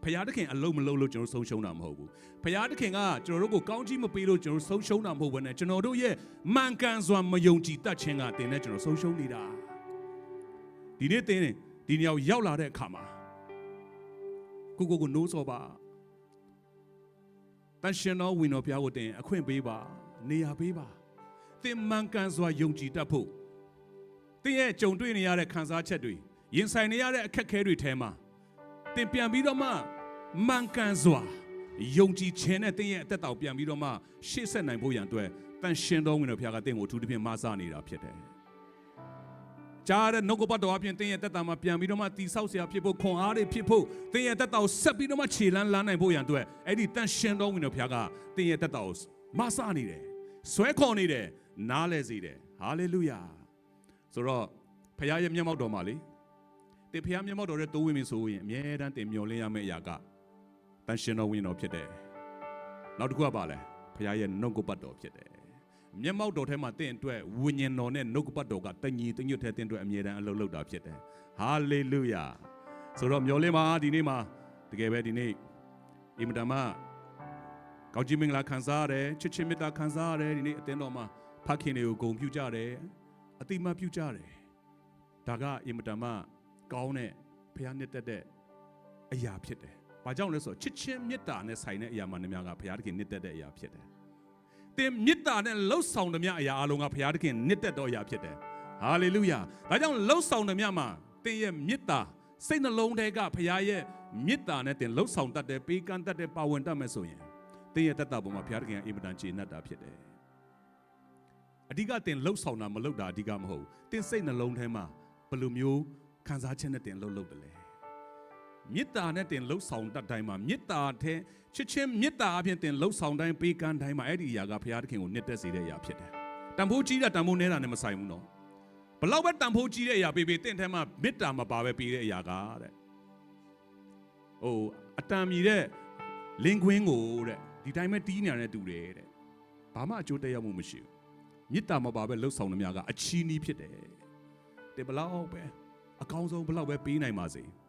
ဖခင်တခင်အလုံးမလုံးလို့ကျွန်တော်ဆုံးရှုံးတာမဟုတ်ဘူးဖခင်တခင်ကကျွန်တော်တို့ကိုကောင်းကြီးမပေးလို့ကျွန်တော်ဆုံးရှုံးတာမဟုတ်ဘဲနဲ့ကျွန်တော်တို့ရဲ့မှန်ကန်စွာမယုံကြည်တတ်ခြင်းကတင်နဲ့ကျွန်တော်ဆုံးရှုံးနေတာဒီနေ့တင်ဒီနေရာရောက်လာတဲ့အခါမှာကိုနိုးစောပါတန်ရှင်တော်ဝင်တော်ဘုရားကိုတင်အခွင့်ပေးပါနေရာပေးပါသင်မှန်ကန်စွာယုံကြည်တတ်ဖို့သင်ရဲ့ကြုံတွေ့နေရတဲ့ခံစားချက်တွေရင်ဆိုင်နေရတဲ့အခက်အခဲတွေထဲမှာသင်ပြန်ပြီးတော့မှမှန်ကန်စွာယုံကြည်ခြင်းနဲ့သင်ရဲ့အသက်တာပြန်ပြီးတော့မှရှေ့ဆက်နိုင်ဖို့ရန်အတွက်တန်ရှင်တော်ဝင်တော်ဘုရားကသင်ကိုအထူးသဖြင့်မဆနေတာဖြစ်တယ်ကြားတဲ့နှုတ်ကပတ်တော်အပြင်သင်ရဲ့တက်တာမှာပြန်ပြီးတော့မှတိဆောက်စရာဖြစ်ဖို့ခွန်အားတွေဖြစ်ဖို့သင်ရဲ့တက်တာကိုဆက်ပြီးတော့မှခြေလန်းနိုင်ဖို့ရန်အတွက်အဲ့ဒီတန်ရှင်တော်ဝင်တော်ဘုရားကသင်ရဲ့တက်တာကိုမဆနေတယ်ဆွဲခေါ်နေတယ်နားလဲစေတယ်ဟာလေလုယာဆိုတော့ဘုရားရဲ့မျက်မှောက်တော်မှာလေသင်ဘုရားမျက်မှောက်တော်ရဲ့တိုးဝင်ပြီဆိုရင်အမြဲတမ်းသင်မျှော်လင့်ရမယ့်အရာကတန်ရှင်တော်ဝင်တော်ဖြစ်တယ်နောက်တစ်ခုကပါလဲဘုရားရဲ့နှုတ်ကပတ်တော်ဖြစ်တယ်မျက်မှောက်တော်ထဲမှာတင့်အတွက်ဝိညာဉ်တော်နဲ့နှုတ်ကပတ်တော်ကတညီတညွတ်တဲ့တင့်အတွက်အမြဲတမ်းအလုပ်လုပ်တာဖြစ်တယ်ဟာလေလုယာဆိုတော့မျှော်လင့်ပါဒီနေ့မှာတကယ်ပဲဒီနေ့အင်မတန်မှကောင်းချီးမင်္ဂလာခံစားရတယ်ချစ်ချင်းမေတ္တာခံစားရတယ်ဒီနေ့အသင်းတော်မှာဖခင်တွေကိုဂုဏ်ပြုကြတယ်အတိမတ်ပြုကြတယ်ဒါကအင်မတန်မှကောင်းတဲ့ဖခင်နဲ့တက်တဲ့အရာဖြစ်တယ်ဘာကြောင့်လဲဆိုတော့ချစ်ချင်းမေတ္တာနဲ့ဆိုင်တဲ့အရာမှများကဖခင်တခင်နဲ့တက်တဲ့အရာဖြစ်တယ်သင်မေတ္တာနဲ့လှုပ်ဆောင်တဲ့မြတ်အရာအလုံးကဘုရားသခင်နှစ်သက်တော်အရာဖြစ်တယ်။ဟာလေလုယာ။ဒါကြောင့်လှုပ်ဆောင်တဲ့မြတ်မှာသင်ရဲ့မေတ္တာစိတ်နှလုံးထဲကဘုရားရဲ့မေတ္တာနဲ့သင်လှုပ်ဆောင်တတ်တယ်ပေးကမ်းတတ်တယ်ပါဝင်တတ်မယ်ဆိုရင်သင်ရဲ့တတ်တာပေါ်မှာဘုရားသခင်အင်မတန်ကျေနပ်တာဖြစ်တယ်။အဓိကသင်လှုပ်ဆောင်တာမလှုပ်တာအဓိကမဟုတ်ဘူး။သင်စိတ်နှလုံးထဲမှာဘယ်လိုမျိုးခံစားချက်နဲ့သင်လှုပ်တယ်လဲ။မေတ္တာနဲ့တင်လှုပ်ဆောင်တတ်တိုင်းမှာမေတ္တာတဲ့ချစ်ချင်းမေတ္တာအပြင်တင်လှုပ်ဆောင်တိုင်းပေးကမ်းတိုင်းမှာအဲ့ဒီအရာကဘုရားသခင်ကိုနှစ်သက်စေတဲ့အရာဖြစ်တယ်။တန်ဖိုးကြီးတာတန်ဖိုးနည်းတာနဲ့မဆိုင်ဘူးနော်။ဘလောက်ပဲတန်ဖိုးကြီးတဲ့အရာပေးတင့်ထဲမှာမေတ္တာမပါပဲပေးတဲ့အရာကတဲ့။အတန်မြည်တဲ့လင်းခွင်းကိုတဲ့ဒီတိုင်းပဲတီးနေရတဲ့တူတယ်တဲ့။ဘာမှအကျိုးတရားမှုမရှိဘူး။မေတ္တာမပါပဲလှုပ်ဆောင်တဲ့များကအချီးနှီးဖြစ်တယ်။တဲ့ဘလောက်ပဲအကောင်းဆုံးဘလောက်ပဲပေးနိုင်ပါစေ။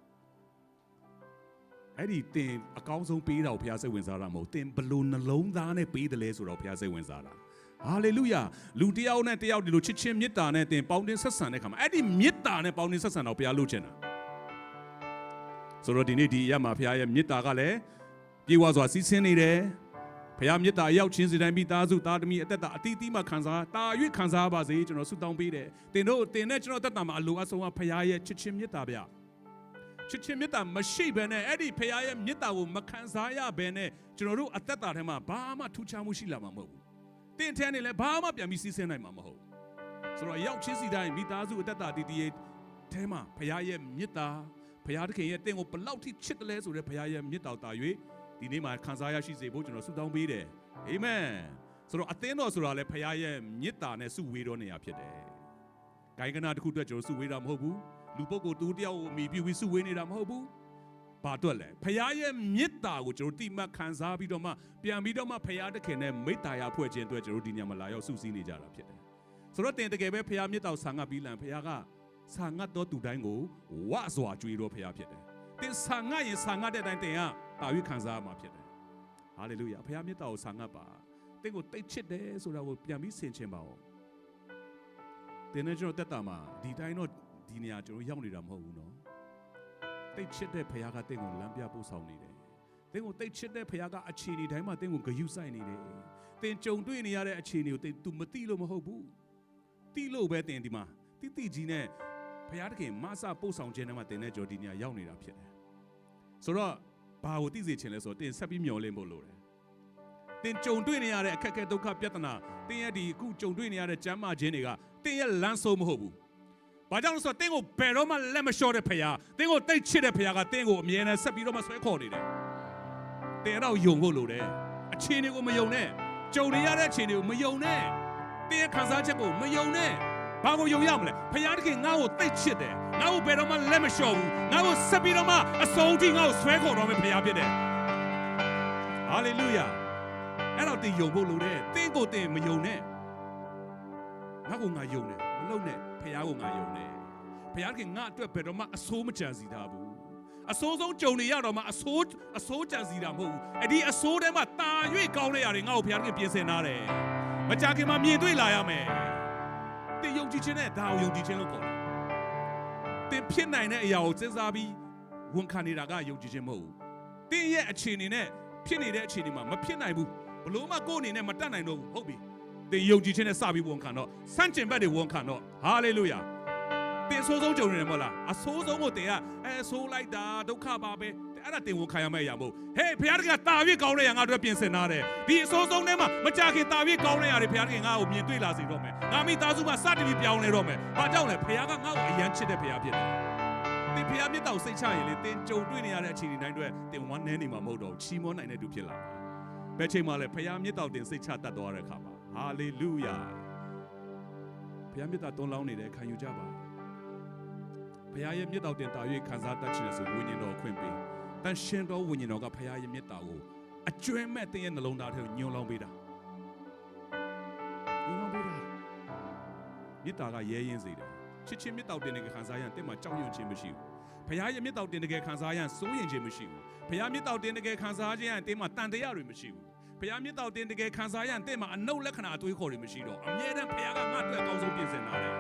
အဲ့ဒီတင်အကောင်းဆုံးပေးတာကိုဘုရားစိတ်ဝင်စားတာမဟုတ်တင်ဘလို့နှလုံးသားနဲ့ပေးတယ်လဲဆိုတော့ဘုရားစိတ်ဝင်စားတာဟာလေလုယာလူတယောက်နဲ့တယောက်ဒီလိုချစ်ချင်းမေတ္တာနဲ့တင်ပေါင်းတင်ဆက်ဆံတဲ့ခါမှာအဲ့ဒီမေတ္တာနဲ့ပေါင်းတင်ဆက်ဆံတော့ဘုရားလုပ်ချင်တာဆိုတော့ဒီနေ့ဒီအရာမှာဘုရားရဲ့မေတ္တာကလည်းပြေဝစွာစီးဆင်းနေတယ်ဘုရားမေတ္တာရောက်ချင်းစီတိုင်းမိသားစုသားသမီးအသက်တာအတီးတီးမှခံစားတာ၍ခံစားပါစေကျွန်တော်ဆုတောင်းပေးတယ်တင်နဲ့ကျွန်တော်အသက်တာမှာအလိုအဆုံးကဘုရားရဲ့ချစ်ချင်းမေတ္တာဗျချစ်ချင်းမေတ္တာမရှိဘဲနဲ့အဲ့ဒီဖခင်ရဲ့မေတ္တာကိုမခံစားရဘဲနဲ့ကျွန်တော်တို့အသက်တာထဲမှာဘာမှထူးခြားမှုရှိလာမှာမဟုတ်ဘူး။တင်းထဲနေလည်းဘာမှပြန်ပြီးစီးဆင်းနိုင်မှာမဟုတ်ဘူး။ဆိုတော့ရောက်ချင်းစီတိုင်းမိသားစုအသက်တာတည်ရဲ့ထဲမှာဖခင်ရဲ့မေတ္တာဖခင်သခင်ရဲ့တင်းကိုဘလောက်ထိချစ်တယ်လဲဆိုတဲ့ဖခင်ရဲ့မေတ္တာတာ၍ဒီနေ့မှာခံစားရရှိစေဖို့ကျွန်တော်ဆုတောင်းပေးတယ်။အာမင်။ဆိုတော့အသင်းတော်ဆိုတာလည်းဖခင်ရဲ့မေတ္တာနဲ့စုဝေးတော်နေရာဖြစ်တယ်။ဂိုင်းကနာတစ်ခုအတွက်ကျွန်တော်စုဝေးတာမဟုတ်ဘူး။လူပုဂ္ဂိုလ်တူတယောက်ကိုအမိပြုပြီးစုဝေးနေတာမဟုတ်ဘူး။ဘာအတွက်လဲ။ဖခင်ရဲ့မေတ္တာကိုကျွန်တော်တိမှတ်ခံစားပြီးတော့မှပြန်ပြီးတော့မှဖခင်သခင်နဲ့မေတ္တာရဖွဲ့ခြင်းအတွက်ကျွန်တော်ဒီညမှာလာရောက်စုစည်းနေကြတာဖြစ်တယ်။ဆိုတော့တင်တကယ်ပဲဖခင်မေတ္တာကိုဆာငတ်ပြီးလန်ဖခင်ကဆာငတ်တော်သူတိုင်းကိုဝါစွာကြွေးတော်ဖခင်ဖြစ်တယ်။တင်ဆာငတ်ရင်ဆာငတ်တဲ့တိုင်းတင်ကတာ၍ခံစားရမှာဖြစ်တယ်။ဟာလေလုယာဖခင်မေတ္တာကိုဆာငတ်ပါ။တင်ကိုတိတ်ချစ်တယ်ဆိုတာကိုပြန်ပြီးဆင်ခြင်ပါဦး။တင်နဲ့ကျွန်တော်တက်တာမှာဒီတိုင်းတော့ဒီနေရာကျွန်တော်ရောက်နေတာမဟုတ်ဘူးနော်တိတ်ချစ်တဲ့ဖခင်ကတင့်ကိုလမ်းပြပို့ဆောင်နေတယ်တင့်ကိုတိတ်ချစ်တဲ့ဖခင်ကအခြေအနေတိုင်းမှာတင့်ကိုဂရုစိုက်နေတယ်တင်ကြုံတွေ့နေရတဲ့အခြေအနေကိုတင် तू မသိလို့မဟုတ်ဘူးသိလို့ပဲတင်ဒီမှာတိကြီးနဲ့ဖခင်တခင်မဆပို့ဆောင်ခြင်းနဲ့မှတင်တဲ့ကြော်ဒီနေရာရောက်နေတာဖြစ်တယ်ဆိုတော့ဘာကိုသိစေချင်လဲဆိုတော့တင်ဆက်ပြီးမျှော်လင့်ဖို့လိုတယ်တင်ကြုံတွေ့နေရတဲ့အခက်အခဲဒုက္ခပြဿနာတင်ရဲ့ဒီအခုကြုံတွေ့နေရတဲ့ကျမ်းမာခြင်းတွေကတင်ရဲ့လမ်းဆုံးမဟုတ်ဘူးဘာကြောင့်လဲဆိုတော့တင်းကိုဘယ်တော့မှလက်မလျှော့တဲ့ဖခင်တင်းကိုတိတ်ချစ်တဲ့ဖခင်ကတင်းကိုအမြဲတမ်းဆက်ပြီးတော့မှဆွဲခေါ်နေတယ်တင်းတော့ယုံဖို့လိုတယ်အခြေအနေကိုမယုံနဲ့ကြုံနေရတဲ့အခြေအနေကိုမယုံနဲ့တင်းရဲ့ခံစားချက်ကိုမယုံနဲ့ဘာကိုယုံရမလဲဖခင်တခင်ငါ့ကိုတိတ်ချစ်တယ်ငါ့ကိုဘယ်တော့မှလက်မလျှော့ဘူးငါ့ကိုဆက်ပြီးတော့မှအဆုံးထိငါ့ကိုဆွဲခေါ်တော်မယ့်ဖခင်ဖြစ်တယ်ဟာလေလုယာအဲ့တော့တင်းယုံဖို့လိုတယ်တင်းကိုတင်းမယုံနဲ့ငါ့ကိုငါယုံတယ်မလုံနဲ့ဖခင်ကိုငါယုံတယ်ဖခင်ကငါအတွက်ဘယ်တော့မှအဆိုးမကြံစီထားဘူး အစိုးဆုံးကြုံနေရတော့မှအစိုးကြံစီတာမဟုတ်ဘူးအဲ့ဒီအစိုးထဲမှာတာ၍ကောင်းတဲ့ຢာတွေငါ့ကိုဘုရားသခင်ပြင်ဆင်ထားတယ်မကြခင်မှာမြင်တွေ့လာရမယ်တင်ယုံကြည်ခြင်းနဲ့ဒါကိုယုံကြည်ခြင်းလို့ခေါ်တယ်တင်ဖြစ်နိုင်တဲ့အရာကိုစဉ်းစားပြီးဝန်ခံနေတာကယုံကြည်ခြင်းမဟုတ်ဘူးတင်ရဲ့အခြေအနေနဲ့ဖြစ်နေတဲ့အခြေအနေမှာမဖြစ်နိုင်ဘူးဘလို့မှကိုယ့်အနေနဲ့မတတ်နိုင်တော့ဘူးဟုတ်ပြီတင်ယုံကြည်ခြင်းနဲ့စပြီးဝန်ခံတော့စန့်ကျင်ဘက်တွေဝန်ခံတော့ဟာလေလုယာတင်အဆိုးဆုံးကြုံနေတယ်မဟုတ်လားအဆိုးဆုံးကိုတင်ကဆိုးလိုက်တာဒုက္ခပါပဲအဲ့ဒါတင်ဝန်ခံရမယ့်အရာမဟုတ်ဟေးဘုရားတခင်တာပြည့်ကောင်းတဲ့ຢာငါတို့ပြင်ဆင်ထားတယ်ဒီအဆိုးဆုံးထဲမှာမကြခင်တာပြည့်ကောင်းတဲ့ຢာတွေဘုရားတခင်ငါ့ကိုမြင်တွေ့လာစေတော့မယ်ငါမိသားစုမှာစတင်ပြီးပြောင်းလဲတော့မယ်ဘာကြောင့်လဲဘုရားကငါ့ကိုအယမ်းချစ်တဲ့ဘုရားဖြစ်တယ်တင်ဘုရားမြတ်တော်စိတ်ချရင်လေတင်ကြုံတွေ့နေရတဲ့အခြေအနေတိုင်းတွေတင်ဝမ်းနည်းနေမှာမဟုတ်တော့ချီးမွမ်းနိုင်တဲ့သူဖြစ်လာဘယ်ချိန်မှလဲဘုရားမြတ်တော်တင်စိတ်ချတတ်သွားတဲ့အခါမှာဟာလေလုယာဘုရားမြတ်တော်တွန်းလောင်းနေတယ်ခံယူကြပါဘုရားရဲ့မြတ်တော်တင်တာ၍ခံစားတတ်ချင်တဲ့ဆိုဝိညာဉ်တော်ခွင့်ပေးတန်ရှင်တော်ဝိညာဉ်တော်ကဘုရားရဲ့မြတ်တော်ကိုအကျွမ်းမဲ့တင်ရဲ့နှလုံးသားထဲကိုညှို့လောင်းပေးတာညှို့လောင်းပေးတာမြတ်တော်ကရဲရင်စေတယ်ချစ်ချင်းမြတ်တော်တင်တဲ့ခံစားရရင်တင်မှာကြောက်ရွံ့ခြင်းမရှိဘူးဘုရားရဲ့မြတ်တော်တင်တဲ့ခံစားရရင်စိုးရင်ခြင်းမရှိဘူးဘုရားမြတ်တော်တင်တဲ့ခံစားခြင်းရရင်တင်မှာတန်တရားတွေမရှိဘူးဘုရားမြတ်တော်တင်တဲ့ခံစားရရင်တင်မှာအနုလက္ခဏာအသွေးခေါ်တွေမရှိတော့အမြဲတမ်းဘုရားကငါ့အတွက်အကောင်းဆုံးပြင်ဆင်ထားတယ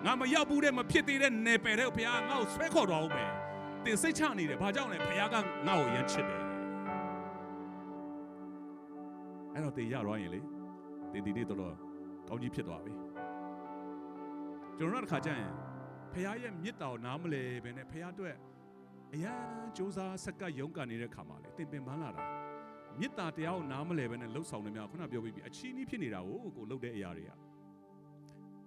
်ငါမရောက်ဘူးတဲ့မဖြစ်သေးတဲ့နယ်ပယ်တဲ့ဘုရားငါ့ကိုဆွဲခေါ်တော်အောင်မယ်တင်စိတ်ချနေတယ်ဘာကြောင့်လဲဘုရားကငါ့ကိုရမ်းချစ်တယ်အဲ့တော့တင်ရတော့ရင်လေတင်ဒီနေ့တော့ကောင်းကြီးဖြစ်သွားပြီကျွန်တော်တို့တစ်ခါကျရင်ဘုရားရဲ့မြတ်တော်နားမလဲပဲနဲ့ဘုရားအတွက်အရန်စူးစမ်းဆက်ကပ်ရုန်းကန်နေတဲ့ခါမှာလေတင်ပင်ပန်းလာတာမြတ်တာတရားကိုနားမလဲပဲနဲ့လှုပ်ဆောင်နေများခုနပြောပြီးအချီးနှီးဖြစ်နေတာကိုလှုပ်တဲ့အရာတွေ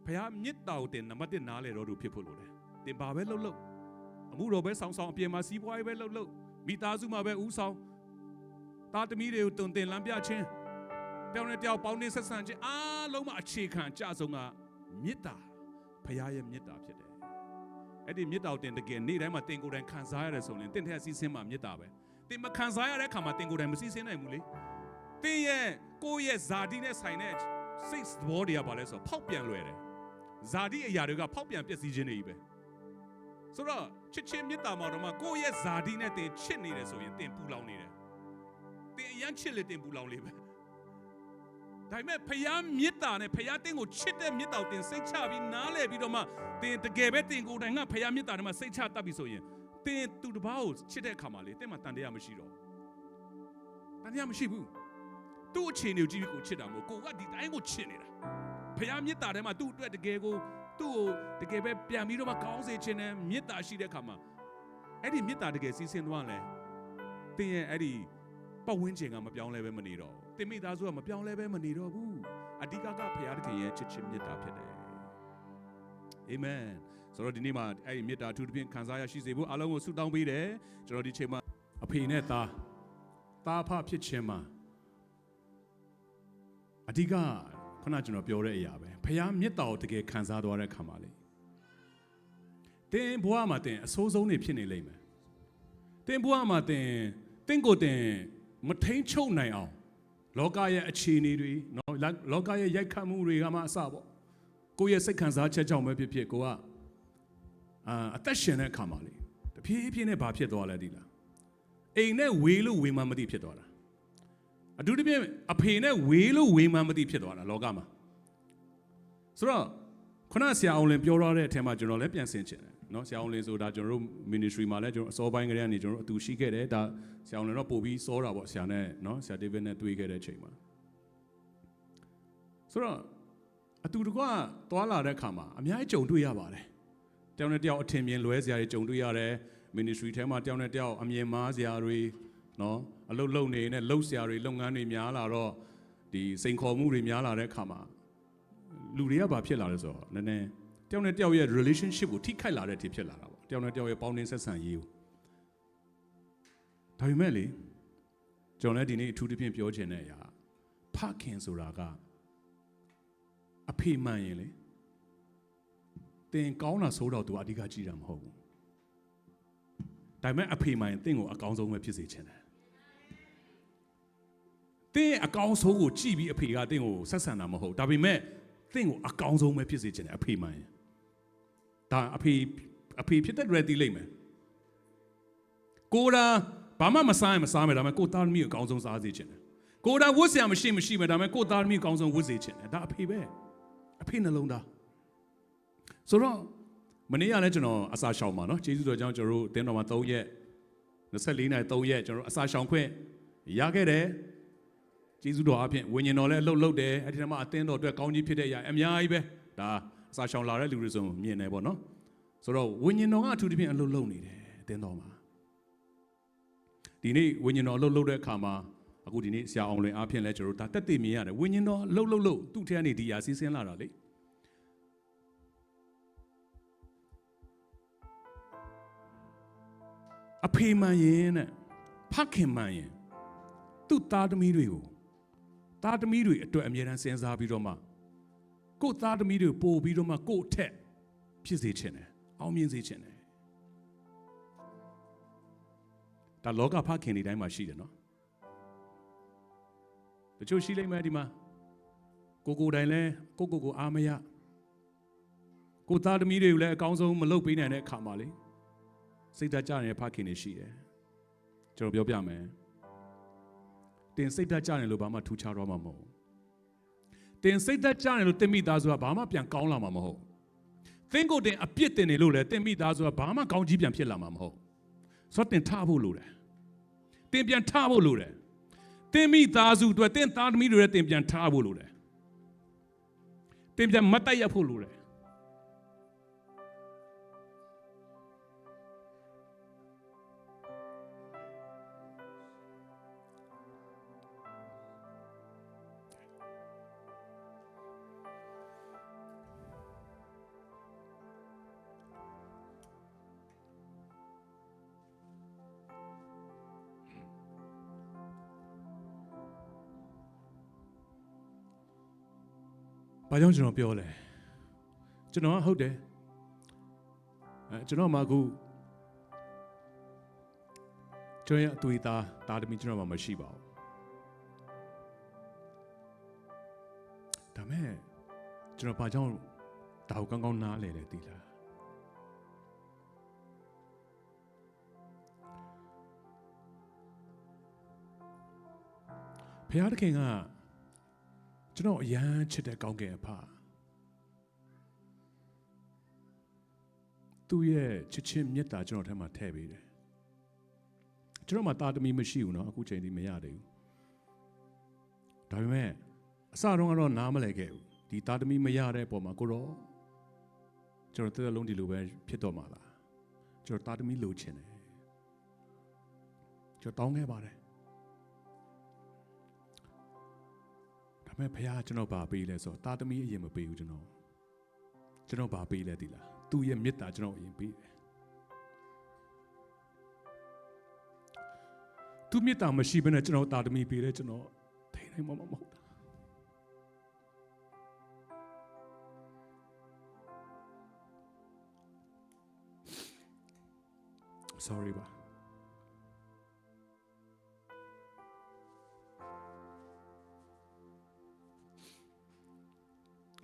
ကဘုရားမြတ်တာကိုတင်နံပါတ်1နားလဲတော့သူဖြစ်ဖို့လိုတယ်တင်ဘာပဲလှုပ်အမှုတော်ပဲဆောင်းအပြင်မှာစီးပွားရေးပဲလှုပ်မိသားစုမှာပဲဦးဆောင်သားသမီးတွေကိုတုံတင်လမ်းပြခြင်းတယောက်နဲ့တယောက်ပေါင်းနေဆက်ဆံခြင်းအားလုံးမှာအခြေခံအကျဆုံးကမေတ္တာဘုရားရဲ့မေတ္တာဖြစ်တယ်အဲ့ဒီမေတ္တာကိုတင်တကယ်နေ့တိုင်းမှာတင်ကိုယ်တိုင်ခံစားရတယ်ဆိုရင်တင်တဲ့အစီအစဉ်မှာမေတ္တာပဲတင်မခံစားရတဲ့အခါမှာတင်ကိုယ်တိုင်မစီစဉ်နိုင်ဘူးလေတင်ရဲ့ကိုယ့်ရဲ့ဇာတိနဲ့ဆိုင်တဲ့စိတ်သဘောတွေကဘာလဲဆိုတော့ဖောက်ပြန်လွယ်တယ်ဇာတိအရာတွေကဖောက်ပြန်ပျက်စီးခြင်းတွေကြီးပဲဆိုတော့ချစ်ချင်းမေတ္တာမှာတော့မှကိုယ့်ရဲ့ဇာတိနဲ့တင်ချစ်နေတယ်ဆိုရင်တင်ပူလောင်နေတယ်တင်အရန်ချစ်လေတင်ပူလောင်လေးပဲဒါပေမဲ့ဖျားမေတ္တာနဲ့ဖျားတင်ကိုချစ်တဲ့မေတ္တာကိုတင်စိတ်ချပြီးနားလည်ပြီးတော့မှတင်တကယ်ပဲတင်ကိုယ်တိုင်ကဖျားမေတ္တာနဲ့မှစိတ်ချတတ်ပြီဆိုရင်တင်သူတစ်ပါးကိုချစ်တဲ့အခါမှာလေတင်မှာတန်တရားမရှိတော့တန်တရားမရှိဘူးသူ့အခြေအနေကိုကြည့်ပြီးကိုချစ်တာမဟုတ်ကိုကဒီတိုင်းကိုချစ်နေတာဖျားမေတ္တာထဲမှာသူ့အတွက်တကယ်ကိုသူ့ကိုတကယ်ပဲပြန်ပြီးတော့မှကောင်းစေခြင်းနဲ့မေတ္တာရှိတဲ့အခါမှာအဲ့ဒီမေတ္တာတကယ်စီးဆင်းသွားလဲတင်ရဲ့အဲ့ဒီပတ်ဝန်းကျင်ကမပြောင်းလဲပဲမနေတော့တင်မိသားစုကမပြောင်းလဲပဲမနေတော့ဘူးအဓိကကဘုရားသခင်ရဲ့ချစ်ခြင်းမေတ္တာဖြစ်တယ်အာမင်ဆိုတော့ဒီနေ့မှာအဲ့ဒီမေတ္တာအထူးသဖြင့်ခံစားရရှိစေဖို့အားလုံးကိုဆုတောင်းပေးတယ်ကျွန်တော်ဒီချိန်မှာအဖေနဲ့သားအဖဖြစ်ခြင်းမှာအဓိကခုနကျွန်တော်ပြောတဲ့အရာပဲဘုရားမေတ္တာကိုတကယ်ခံစားသွားတဲ့ခါမှာလေတင်ဘဝမှာတင်အဆိုးဆုံးနေဖြစ်နေလိမ့်မယ်တင်ဘဝမှာတင်ကိုတင်မထိန်ချုပ်နိုင်အောင်လောကရဲ့အခြေအနေတွေနော်လောကရဲ့ရိုက်ခတ်မှုတွေကမှအစပေါ့ကိုယ့်ရဲ့စိတ်ခံစားချက်ကြောင့်ပဲဖြစ်ကိုကအသက်ရှင်တဲ့အခါမှာလေတဖြည်းဖြည်းနဲ့ဘာဖြစ်သွားလဲဒီလားအိမ်နဲ့ဝေးလို့ဝေးမှမသိဖြစ်သွားတာအထူးသဖြင့်အဖေနဲ့ဝေးလို့ဝေးမှမသိဖြစ်သွားတာလောကမှာဆိုတော့ခုနဆရာအောင်လင်ပြောရတဲ့အထက်မှာကျွန်တော်လည်းပြန်ဆင်ချင်တယ်နော်ဆရာအောင်လင်ဆိုတာကျွန်တော်တို့ ministry မှာလည်းကျွန်တော်အစောပိုင်းကတည်းကနေကျွန်တော်တို့အတူရှိခဲ့တယ်ဒါဆရာအောင်လင်တော့ပို့ပြီးစောတာပေါ့ဆရာနဲ့နော်ဆရာဒေးဗစ်နဲ့တွေ့ခဲ့တဲ့အချိန်မှာဆိုတော့အတူတကွသွားလာတဲ့အခါမှာအများကြီးကြုံတွေ့ရပါတယ်တယောက်နဲ့တယောက်အထင်မြင်လွဲစရာတွေကြုံတွေ့ရတယ် ministry ထဲမှာတယောက်နဲ့တယောက်အမြင်မှားစရာတွေနော်အလုပ်လုပ်နေနဲ့လှုပ်စရာတွေလုပ်ငန်းတွေများလာတော့ဒီစိန်ခေါ်မှုတွေများလာတဲ့အခါမှာလူတွေကဘာဖြစ်လာလဲဆိုတော့နည်းနည်းတယောက်နဲ့တယောက်ရဲ့ relationship ကိုထိခိုက်လာတဲ့အထိဖြစ်လာတာပေါ့တယောက်နဲ့တယောက်ရဲ့ပေါင်းတင်ဆက်ဆံရေးကိုဒါပေမဲ့လေကျွန်တော်လည်းဒီနေ့အထူးသဖြင့်ပြောချင်တဲ့အရာဖခင်ဆိုတာကအဖေမှန်ရင်လေတင်ကောင်းတာဆိုတော့သူအဓိကကြည့်တာမဟုတ်ဘူးဒါပေမဲ့အဖေမှန်ရင်တင်ကိုအကောင်းဆုံးပဲဖြစ်စေချင်တယ်တင်အကောင်းဆုံးကိုကြည့်ပြီးအဖေကတင်ကိုဆက်ဆံတာမဟုတ်ဒါပေမဲ့သင်ကိုအကောင်းဆုံးပဲဖြစ်စေချင်တယ်အဖေမှန်ရင်ဒါအဖေဖြစ်တဲ့ ready လိမ့်မယ် ကိုရာဘာမှမစားရင်မစားမယ်ဒါပေမဲ့ကိုသားသမီးကိုအကောင်းဆုံးစားစေချင်တယ်ကိုရာဝတ်ဆရာမရှိမယ်ဒါပေမဲ့ကိုသားသမီးကိုအကောင်းဆုံးဝတ်စေချင်တယ်ဒါအဖေပဲအဖေနှလုံးသားဆိုတော့မနေ့ကလည်းကျွန်တော်အစာရှောင်ပါနော်ကျေးဇူးတော်ကြောင့်ကျွန်တော်တို့တင်းတော်မှာ3ရက်24နိုင်3ရက်ကျွန်တော်အစာရှောင်ခွင့်ရခဲ့တယ်ကျေးဇူးတော်အပြင်ဝိညာဉ်တော်လည်းလှုပ်တယ်အဲ့ဒီမှာအတင်းတော်အတွက်ကောင်းကြီးဖြစ်တဲ့အရာအများကြီးပဲဒါအစာရှောင်လာတဲ့လူတွေဆိုမြင်တယ်ပေါ့နော်ဆိုတော့ဝိညာဉ်တော်ကအထူးသဖြင့်အလုပ်နေတယ်အတင်းတော်မှာဒီနေ့ဝိညာဉ်တော်လှုပ်တဲ့အခါမှာအခုဒီနေ့ဆရာအောင်လွင်အားဖြင့်လဲကျွန်တော်တို့ဒါတက်တည်မြင်ရတယ်ဝိညာဉ်တော်လှုပ်သူ့ထဲကနေဒီအရာစီးဆင်းလာတာလေအဖေမှန်ရင်နဲ့ဖခင်မှန်ရင်သူ့သားသမီးတွေကိုသားသမီးတွေအတွက်အမြဲတမ်းစဉ်းစားပြီးတော့မှကို့သားသမီးတွေပို့ပြီးတော့မှကို့အထက်ဖြစ်စေချင်တယ်အောင်မြင်စေချင်တယ်ဒါလောကဖခင်တွေတိုင်းမှာရှိတယ်နော်တချို့ရှိလိမ့်မယ်ဒီမှာကိုတိုင်းလဲကိုအားမရကိုသားသမီးတွေကိုလည်းအကောင်းဆုံးမလုပ်ပေးနိုင်တဲ့အခါမှာလေစိတ်ဓာတ်ကြနေတဲ့ဖခင်တွေရှိတယ်ကျွန်တော်ပြောပြမယ်တင်စိတ်ဓာတ်ကြနေလို့ဘာမှထူးခြားတော့မှာမဟုတ်တင်စိတ်ဓာတ်ကြနေလို့တင်မိသားစုကဘာမှပြန်ကောင်းလာမှာမဟုတ်သင်ကိုတင်အပြစ်တင်နေလို့လေတင်မိသားစုကဘာမှကောင်းကြီးပြန်ဖြစ်လာမှာမဟုတ်ဆိုတော့တင်ထဖို့လိုတယ်တင်ပြန်ထဖို့လိုတယ်တင်မိသားစုအတွက်တင်သားသမီးတွေလည်းတင်ပြန်ထဖို့လိုတယ်တင်ပြန်မတ်တက်ရဖို့လိုတယ်ဘာကြောင့်ကျွန်တော်ပြောလဲကျွန်တော်ဟုတ်တယ်ကျွန်တော်မှအခုကျွန်တော်ရဲ့အသွေးသားသမီးကျွန်တော်မှမရှိပါဘူးဒါမဲ့ကျွန်တော်ဘာကြောင့်ဒါကိုကောင်းကောင်းနားလည်လဲသိလားဘုရားသခင်ကကျွန်တော်အရန်ချစ်တဲ့ကောင်းကင်အဖသူ့ရဲ့ချစ်ချင်းမေတ္တာကျွန်တော်ထဲမှာထည့်ပေးတယ်ကျွန်တော်မှသားသမီးမရှိဘူးเนาะအခုချိန်ဒီမရသေးဘူးဒါပေမဲ့အစတုန်းကတော့နားမလည်ခဲ့ဘူးဒီသားသမီးမရတဲ့ပုံမှာကိုတော့ကျွန်တော်တစ်လုံးဒီလိုပဲဖြစ်တော့မှာလားကျွန်တော်သားသမီးလိုချင်တယ်ကျွန်တော်တောင်းခဲ့ပါတယ်ဒါပေမဲ့ဘုရားကျွန်တော်ဘာပေးလဲဆိုတော့သားသမီးအရင်မပေးဘူးကျွန်တော်ဘာပေးလဲဒီလားသူ့ရဲ့မေတ္တာကျွန်တော်အရင်ပေးတယ်သူမေတ္တာမရှိဘဲနဲ့ကျွန်တော်သားသမီးပေးတယ်ကျွန်တော်ထိနိုင်မှာမဟုတ်တာsorry ပါ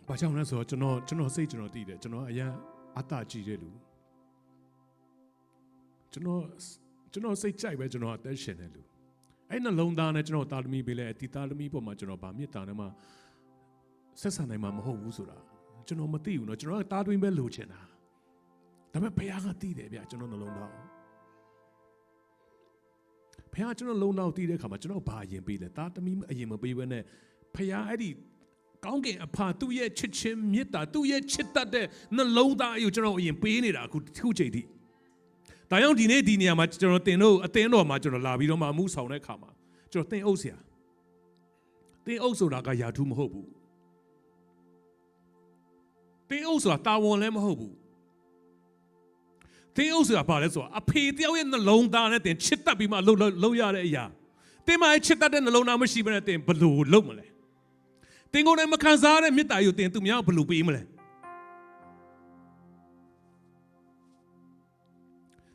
ဘာကြောင့်လဲဆိုတော့ကျွန်တော်စိတ်ကျွန်တော်သိတယ်ကျွန်တော်အရင်အတကြည့်တဲ့လူကျွန်တော်စိတ်ကြိုက်ပဲကျွန်တော်အသက်ရှင်တဲ့လူအဲ့နှလုံးသားနဲ့ကျွန်တော်တာသမီပေးလဲဒီတာသမီပေါ်မှာကျွန်တော်ဗာမြစ်တာနဲ့မှဆက်ဆံနိုင်မှာမဟုတ်ဘူးဆိုတာကျွန်တော်မသိဘူးเนาะကျွန်တော်ကတာသမီပဲလိုချင်တာဒါပေမဲ့ဘုရားကသိတယ်ဗျကျွန်တော်နှလုံးသားဘုရားကျွန်တော်လုံးသားသိတဲ့အခါမှာကျွန်တော်ဘာအရင်ပေးလဲတာသမီအရင်မပေးဘဲနဲ့ဘုရားအဲ့ဒီကောင်းကင်အဖသူ့ရဲ့ချစ်ချင်းမေတ္တာသူ့ရဲ့ချစ်တတ်တဲ့နှလုံးသားအယူကျွန်တော်အရင်ပေးနေတာအခုချိန်ထိဒါကြောင့်ဒီနေ့ဒီနေရာမှာကျွန်တော်တင်တို့အသင်းတော်မှာကျွန်တော်လာပြီးတော့မှအမှုဆောင်တဲ့အခါမှာကျွန်တော်သင်အုပ်ဆရာသင်အုပ်ဆိုတာကယာထူးမဟုတ်ဘူးသင်အုပ်ဆိုတာတာဝန်လည်းမဟုတ်ဘူးသင်အုပ်ဆိုတာဘာလဲဆိုတော့အဖေတယောက်ရဲ့နှလုံးသားနဲ့သင်ချစ်တတ်ပြီးမှလှုပ်ရတဲ့အရာသင်မှာချစ်တတ်တဲ့နှလုံးသားမရှိဘဲနဲ့သင်ဘယ်လိုလုပ်မလဲသင်ကိုယ်နဲ့မခံစားတဲ့မေတ္တာကိုသင်သူများဘယ်လိုပေးမလဲ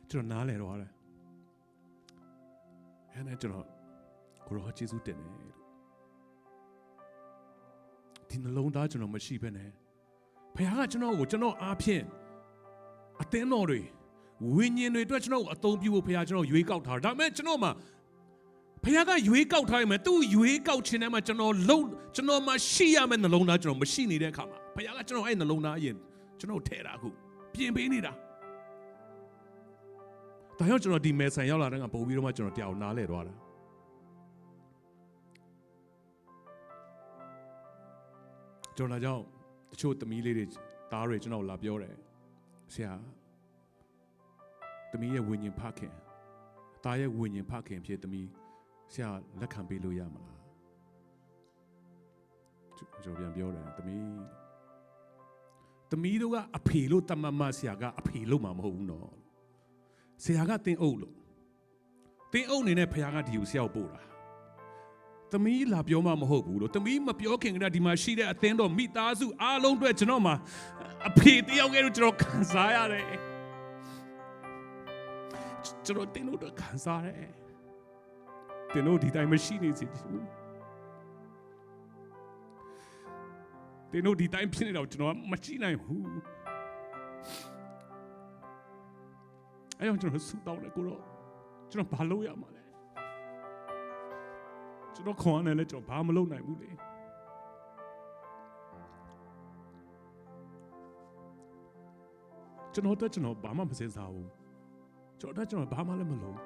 ကျွန်တော်နားလည်တော့တယ်အဲ့နဲ့ကျွန်တော်ကိုရောယေရှုတင်တယ်ဒီနှလုံးသားကျွန်တော်မရှိဘဲနဲ့ဘုရားကကျွန်တော်အားဖြင့်အသင်းတော်တွေ ဝိညာဉ်တွေအတွက်ကျွန်တော်အသုံးပြုဖို့ဘုရားကျွန်တော်ရွေးကောက်ထားတယ်ဒါပေမဲ့ကျွန်တော်မှာဘုရားကရွေးကောက်ထားရမယ်သူရွေးကောက်ခြင်းထဲမှာကျွန်တော်မှာရှိရမယ့်နှလုံးသားကျွန်တော်မရှိနေတဲ့အခါမှာဘုရားကကျွန်တော်အဲ့နှလုံးသားအရင်ကျွန်တော်ထဲတာအခုပြင်ပေးနေတာဒါကြောင့်ကျွန်တော်ဒီမယ်ဆန်ရောက်လာတဲ့ကပို့ပြီးတော့မှကျွန်တော်တရားနားလဲသွားတာကျွန်တော်ကြောင့်တချို့သမီးလေးတွေသားတွေကျွန်တော်လာပြောတယ်ဆရာသမီးရဲ့ဝိညာဉ်ဖခင်သားရဲ့ဝိညာဉ်ဖခင်ဖြစ်သမီးဆရာလက်ခံပေးလို့ရမလားကျွန်တော်ပြန်ပြောတယ်သမီးတို့ကအဖေလို့တမမဆရာကအဖေလို့မှမဟုတ်ဘူးနော်ဆရာကတင်းအုပ်လို့တင်းအုပ်နေနဲ့ဖခင်ကဒီကိုဆရာကိုပို့တာသမီးလာပြောမှမဟုတ်ဘူးလို့သမီးမပြောခင်ကတည်းကဒီမှာရှိတဲ့အသင်းတော်မိသားစုအားလုံးအတွက်ကျွန်တော်မှာအဖေတယောက်ရဲ့ကျွန်တော်ခံစားရတယ်ကျွန်တော်တင်းတို့ခံစားရတယ်တင်းတို့ဒီတိုင်းမရှိနေစီဘူးတင်းတို့ဒီတိုင်းဖြစ်နေတော့ကျွန်တော်မကြည့်နိုင်ဘူးအဲ့တော့ကျွန်တော်ဆူတောင်းတယ်ကိုတော့ကျွန်တော်ဘာလုပ်ရမှာလဲကျွန်တော်ခေါင်းနဲ့လည်းကျွန်တော်ဘာမလုပ်နိုင်ဘူးလေကျွန်တော်ဘာမှမစင်စားဘူးကျွန်တော်ဘာမှလည်းမလုပ်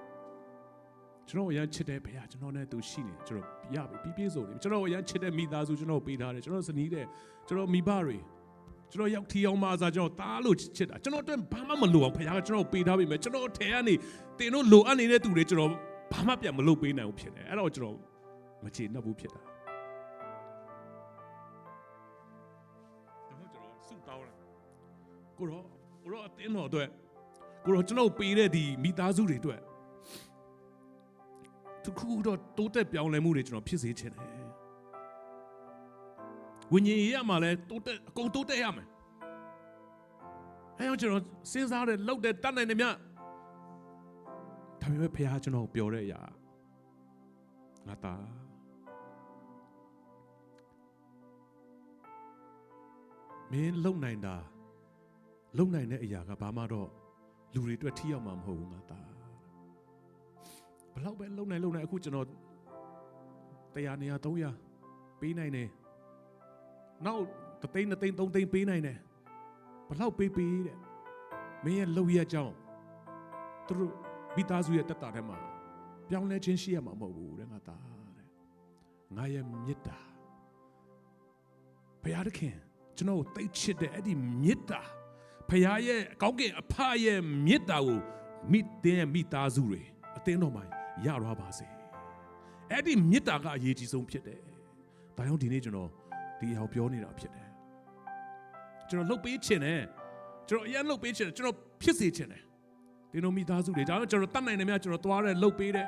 ကျွန်တော်အရင်ချစ်တဲ့ဘုရားကျွန်တော်နဲ့သူရှိနေကျွန်တော်ရပြီပြည့်စုံနေကျွန်တော်အရင်ချစ်တဲ့မိသားစုကျွန်တော်ပေးထားတယ်ကျွန်တော်ဇနီးတဲ့ကျွန်တော်မိဘတွေကျွန်တော်ရောက်ထီအောင်မှာစားကျွန်တော်သားလို့ချစ်တာကျွန်တော်အတွက်ဘာမှမလိုအောင်ဘုရားကကျွန်တော်ပေးထားပြီမယ်ကျွန်တော်ထဲကနေတင်တို့လိုအပ်နေတဲ့သူတွေကျွန်တော်ဘာမှပြန်မလုပ်ပေးနိုင်ဘူးဖြစ်တယ်အဲ့တော့ကျွန်တော်မချေနှက်ဘူးဖြစ်တာကျွန်တော်စုတောင်းတယ်ကိုတော့အတင်းတော်အတွက်ကိုတော့ကျွန်တော်ပေးတဲ့ဒီမိသားစုတွေအတွက်တခုတော့တိုးတက်ပြောင်းလဲမှုတွေကျွန်တော်ဖြစ်စေချင်တယ်ဝိညာဉ်ရေးရမှာလဲတိုးတက်အကုန်တိုးတက်ရမယ်အဲကြောင့်ကျွန်တော်စဉ်းစားတယ်လောက်တယ်တတ်နိုင်တယ်မြတ်ဒါပေမဲ့ဘုရားကျွန်တော်ပြောတဲ့အရာငါသားမင်းလုံနိုင်တဲ့အရာကဘာမှတော့လူတွေအတွက်ထိရောက်မှာမဟုတ်ဘူးငါသားဘလောက်ပဲလုံနိုင်အခုကျွန်တော်100 200 300ပေးနိုင်တယ်နောက်1 သိန်း 2 သိန်း 3 သိန်းပေးနိုင်တယ်ဘလောက်ပေးတဲ့မင်းရဲ့လုံရအကြောင်းသူတို့မိသားစုရဲ့တက်တာထဲမှာပြောင်းလဲခြင်းရှိရမှာမဟုတ်ဘူးတဲ့ငါသားတဲ့ငါရဲ့မေတ္တာဘုရားသခင်ကျွန်တော်သိချစ်တဲ့အဲ့ဒီမေတ္တာဘုရားရဲ့ကောင်းကင်အဖရဲ့မေတ္တာကိုမိသားစုတွေအသင်းတော်မှာရရပါစေအဲ့ဒီမေတ္တာကအရေးကြီးဆုံးဖြစ်တယ်ဒါကြောင့်ဒီနေ့ကျွန်တော်ဒီအဟောပြောနေတာဖြစ်တယ်ကျွန်တော်လှုပ်ပေးခြင်းနဲ့ကျွန်တော်အရင်လှုပ်ပေးခြင်းကျွန်တော်ဖြစ်စေခြင်းနဲ့ဒီလိုမိသားစုတွေဒါကြောင့်ကျွန်တော်တတ်နိုင်တယ်များကျွန်တော်သွားတယ်လှုပ်ပေးတယ်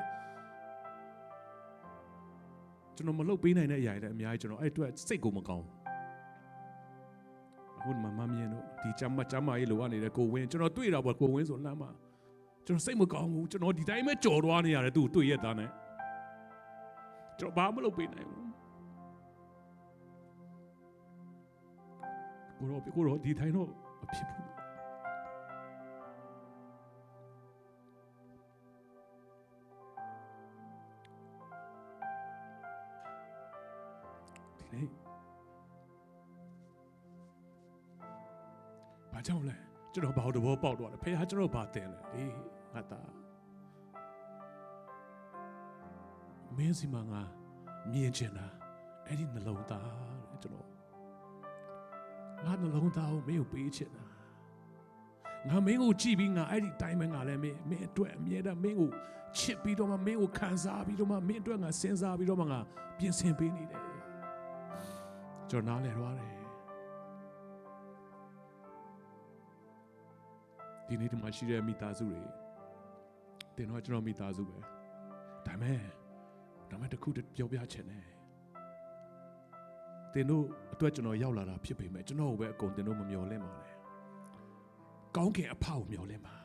ကျွန်တော်မလှုပ်ပေးနိုင်တဲ့အရာတွေအများကြီးကျွန်တော်အဲ့အတွက်စိတ်ကိုမကောင်းအခုမှမမြင်တော့ဒီကျမ်းမာရေးလိုအနေနဲ့ကိုဝင်းကျွန်တော်တွေ့တာပေါ့ကိုဝင်းဆိုလမ်းမှာကျွန်တော်စိတ်မကောင်းဘူးကျွန်တော်ဒီတိုင်းပဲကြော်သွားနေရတယ်သူ့တွေ့ရတာနဲ့ကျွန်တော်ဘာမှမလုပ်ပေးနိုင်ဘူးကိုရောဒီတိုင်းတော့မဖြစ်ဘူးဒီနေ့ဘာကြောင့်လဲကျွန်တော်ဘာလို့ဘောပေါက်တော့လဲဖေဟာကျွန်တော်ဘာတင်လဲဒီငါသားမင်းစီမငါမြင်ချင်တာအဲ့ဒီနှလုံးသားကျွန်တော်ငါနှလုံးသားကိုမင်းကိုပေးချင်တာငါမင်းကိုကြည့်ပြီးငါအဲ့ဒီတိုင်းပဲငါလည်းမင်းအတွက်အမြဲတမ်းမင်းကိုချစ်ပြီးတော့မှမင်းကိုခံစားပြီးတော့မှမင်းအတွက်ငါစဉ်းစားပြီးတော့မှငါပြင်ဆင်ပေးနေတယ်ကျွန်တော်နားလည်သွားတယ်ဒီနေ့ဒီမှာရှိတဲ့မိသားစုတွေတင်တော့ကျွန်တော်မိသားစုပဲဒါမဲ့တခုပြောပြချင်တယ်တင်တို့အတွက်ကျွန်တော်ရောက်လာတာဖြစ်ပေမဲ့ကျွန်တော်ကိုပဲအကုန်တင်တို့မမျှော်လင့်ပါနဲ့ကောင်းကင်အဖကိုမျှော်လင့်ပါ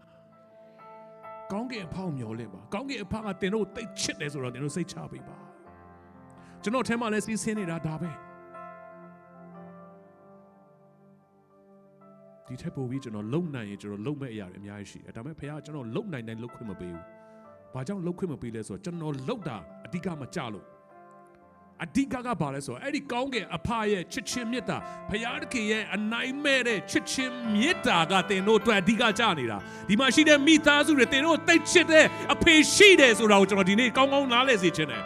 ကောင်းကင်အဖကိုမျှော်လင့်ပါကောင်းကင်အဖကတင်တို့သိချစ်တယ်ဆိုတော့တင်တို့စိတ်ချပေးပါကျွန်တော်ထဲမှာလည်းစီးဆင်းနေတာဒါပဲ ဒီထက်ပိုပြီးကျွန်တော်လုံနိုင်ရင်ကျွန်တော်လုံမဲ့အရာတွေအများကြီးရှိတယ်ဒါပေမဲ့ဖခင်ကျွန်တော်လုံနိုင်တိုင်းလုံခွင့်မပေးဘူးဘာကြောင့်လုံခွင့်မပေးလဲဆိုတော့ကျွန်တော်လုံတာအဓိကမကြလို့အဓိကကဘာလဲဆိုတော့အဲ့ဒီကောင်းကင်အဖရဲ့ချစ်ချင်းမေတ္တာဖခင်တခင်ရဲ့အနိုင်မဲ့တဲ့ချစ်ချင်းမေတ္တာကတင်တို့အတွက်အဓိကကြနေတာဒီမှာရှိတဲ့မိသားစုတွေတင်တို့တိတ်ချစ်တဲ့အဖေရှိတယ်ဆိုတာကိုကျွန်တော်ဒီနေ့ကောင်းကောင်းနားလည်စေချင်တယ်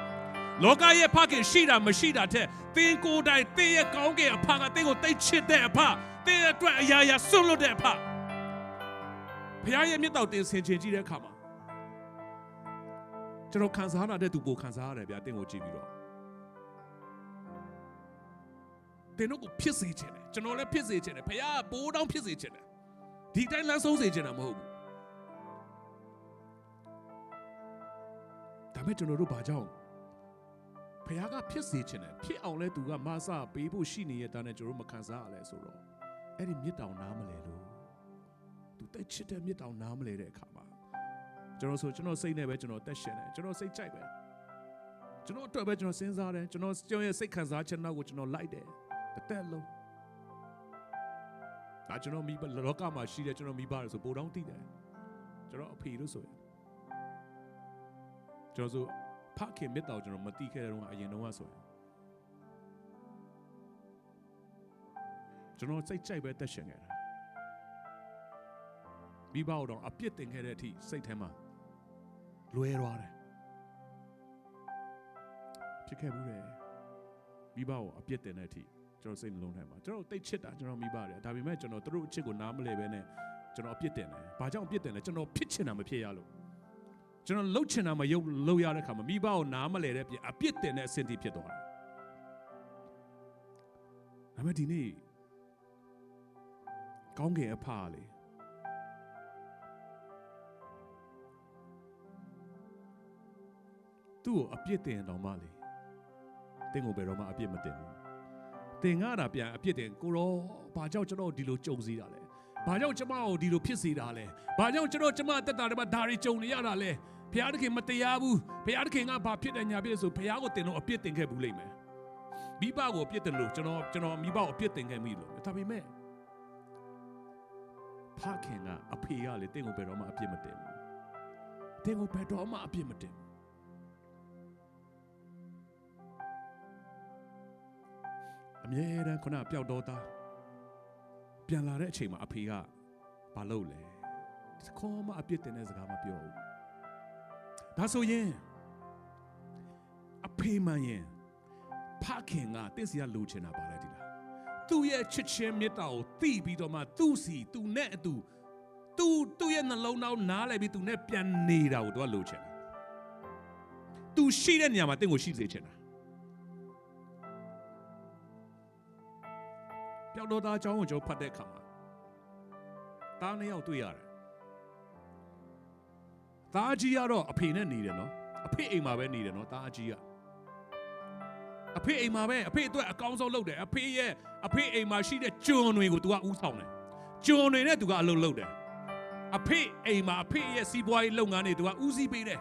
လောကရဲ့ဖခင်ရှိတာမရှိတာတဲ့တင်ကိုယ်တိုင်တင်ရဲ့ကောင်းကင်အဖကတင်ကိုတိတ်ချစ်တဲ့အဖတင်ရဲ့အတွက်အရာရာစွန့်လွတ်တဲ့အဖဖခင်ရဲ့မေတ္တာတင်ဆင်ခြင်ကြည့်တဲ့အခါမှာကျွန်တော်ခံစားရတဲ့သူပိုခံစားရတယ်ဗျာတင်ကိုကြည့်ပြီးတော့တင်တို့ကိုဖြစ်စေချင်တယ်ကျွန်တော်လည်းဖြစ်စေချင်တယ်ဖခင်ကပိုးတောင်းဖြစ်စေချင်တယ်ဒီတိုင်းလမ်းဆုံးစေချင်တာမဟုတ်ဘူးဒါပေမဲ့ကျွန်တော်တို့ဘာကြောင့်ဖခင်ကဖြစ်စေချင်တယ်ဖြစ်အောင်လဲသူကမဆပေးဖို့ရှိနေရတဲ့ကျွန်တော်တို့မခံစားရလဲဆိုတော့အဲ့ဒီမြစ်တောင်နားမလဲလို့သူတိတ်ချစ်တဲ့မြစ်တောင်နားမလဲတဲ့အခါမှာကျွန်တော်စိတ်နဲ့ပဲကျွန်တော်တက်ရှင်တယ်ကျွန်တော်စိတ်ကြိုက်ပဲကျွန်တော်အတွက်ပဲကျွန်တော်စဉ်းစားတယ်ကျွန်တော်ရဲ့စိတ်ခံစားချက်နောက်ကိုကျွန်တော်လိုက်တယ်တစ်သက်လုံးဒါကျွန်တော်မိဘလောကမှာရှိတဲ့ကျွန်တော်မိဘတွေဆိုပိုတောင်းတည်တယ်ကျွန်တော်အဖေလို့ဆိုရင်ကျွန်တော်ဆိုဖခင်မြတ်တော်ကျွန်တော်မတိခဲ့တဲ့တုန်းကအရင်တုန်းကဆိုရင်ကျွန်တော်စိတ်ကြိုက်ပဲတက်ရှင်ခဲ့တာမိဘတော်အပြစ်တင်ခဲ့တဲ့အထိစိတ်ထဲမှာလွဲသွားတယ်ဖြစ်ခဲ့ဘူးတယ်မိဘကိုအပြစ်တင်တဲ့အထိကျွန်တော်စိတ်နှလုံးထဲမှာကျွန်တော်တိတ်ချစ်တာကျွန်တော်မိပါတယ်ဒါပေမဲ့ကျွန်တော်တို့အချစ်ကိုနားမလဲပဲနဲ့ကျွန်တော်အပြစ်တင်တယ်ဘာကြောင့်အပြစ်တင်လဲကျွန်တော်ဖြစ်ချင်တာမဖြစ်ရလို့ကျွန်တော်လှုပ်ချင်တာမလုပ်ရတဲ့ခါမှာမိဘကိုနားမလဲတဲ့ပြင်အပြစ်တင်တဲ့အဆင့်ထိဖြစ်သွားတယ်ဒါပေမဲ့ဒီနေ့ကောင်းကင်အဖလေသူ့ကိုအပြစ်တင်တော်မှလေတင်းကိုဘယ်တော့မှအပြစ်မတင်ဘူးတင်ငါတာပြန်အပြစ်တင်ကိုရောဘာကြောင့်ကျွန်တော်ဒီလိုကြုံစေတာလဲဘာကြောင့်ကျမကိုဒီလိုဖြစ်စေတာလဲဘာကြောင့်ကျမတက်တာတွေမှာဒါတွေကြုံနေရတာလဲဘုရားသခင်မတရားဘူးဘုရားသခင်ကဘာဖြစ်တယ်ညာဖြစ်ဆိုဘုရားကိုတင်တော့အပြစ်တင်ခဲ့ဘူးလိမ့်မယ်မိဘကိုအပြစ်တင်လို့ကျွန်တော်မိဘကိုအပြစ်တင်ခဲ့မိလို့ဒါပေမဲ့ဖခင်ကအဖေကလေတင်းကိုဘယ်တော့မှအပြစ်မတင်ဘူးတင်းကိုဘယ်တော့မှအပြစ်မတင်အမြဲတမ်းခုနပျောက်တော့သားပြန်လာတဲ့အချိန်မှာအဖေကဘာလုပ်လဲခေါ်မှအပြစ်တင်တဲ့စကားမပြောဘူးဒါဆိုရင်အဖေမှန်ရင်ဖခင်ကတင်းစီကလိုချင်တာပါလေဒီလားသူ့ရဲ့ချစ်ချင်းမေတ္တာကိုသိပြီးတော့မှသူနဲ့အတူသူ့ရဲ့နှလုံးသားနားလည်ပြီးသူနဲ့ပြန်နေတာကိုသူကလိုချင်တာသူရှိတဲ့နေရာမှာတင်းကိုရှိစေချင်တာပျောက်တော့သားအကြောင်းကိုကျွန်တော်ဖတ်တဲ့အခါမှာသားနှစ်ယောက်တွေ့ရတယ်သားကြီးကတော့အဖေနဲ့နေတယ်နော်အဖေအိမ်မှာပဲနေတယ်နော်သားကြီးကအဖေအိမ်မှာပဲအဖေအတွက်အကောင်းဆုံးလုပ်တယ်အဖေအိမ်မှာရှိတဲ့ကျွန်တွေကိုသူကဦးဆောင်တယ်ကျွန်တွေနဲ့သူကအလုပ်လုပ်တယ်အဖေအိမ်မှာအဖေရဲ့စီးပွားရေးလုပ်ငန်းတွေသူကဦးစီးပေးတယ်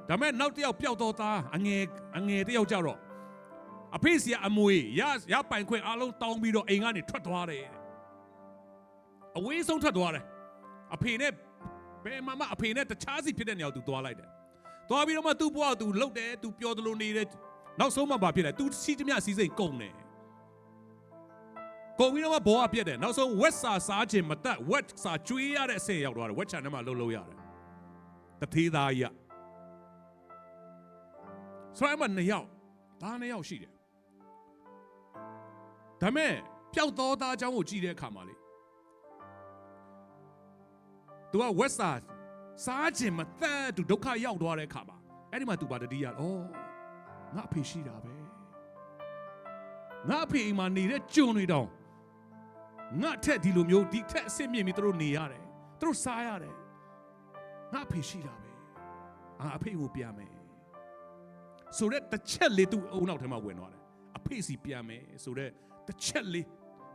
ဒါမဲ့နောက်တစ်ယောက်ပျောက်တော့သားအငယ်တစ်ယောက်ကြတော့အဖေစီကအမွေရပိုင်ခွင့်အားလုံးတောင်းပြီးတော့အိမ်ကနေထွက်သွားတယ်အဝေးဆုံးထွက်သွားတယ်အဖေနဲ့ဘယ်မှအဖေနဲ့တခြားစီဖြစ်တဲ့နေရာကိုသူသွားလိုက်တယ်သွားပြီးတော့မှသူ့ဘဝသူလှုပ်တယ်သူပျော်သလိုနေတယ်နောက်ဆုံးမှဘာဖြစ်လဲသူစီးသမျှစီးစိမ်ကုန်တယ်ကုန်ပြီးတော့မှဘောကပြက်တယ်နောက်ဆုံးဝက်စာစားခြင်းမတတ်ဝက်စာကျွေးရတဲ့အဆင့်ရောက်သွားတယ်ဝက်ချန်ထဲမှာလှုပ်ရတယ်တသေးသားကြီးဆိုရင်မှ2ယောက်သား2ယောက်ရှိတယ်ဒါမဲ့ပျောက်သောသားအကြောင်းကိုကြည့်တဲ့အခါမှာလေသူကဝက်စာစားခြင်းမတတ်သူဒုက္ခရောက်သွားတဲ့အခါမှာအဲ့ဒီမှာသူပါတတိယငါအဖေရှိတာပဲငါအဖေအိမ်မှာနေတဲ့ကျွန်တွေတောင်ငါထက်ဒီလိုမျိုးဒီထက်အဆင့်မြင့်ပြီးသူတို့နေရတယ်သူတို့စားရတယ်ငါအဖေရှိတာပဲအဖေကိုပြန်မယ်ဆိုတော့တစ်ချက်လေးသူ့အုံနောက်ထဲမှာဝင်သွားတယ်အဖေစီပြန်မယ်ဆိုတော့တစ်ချက်လေး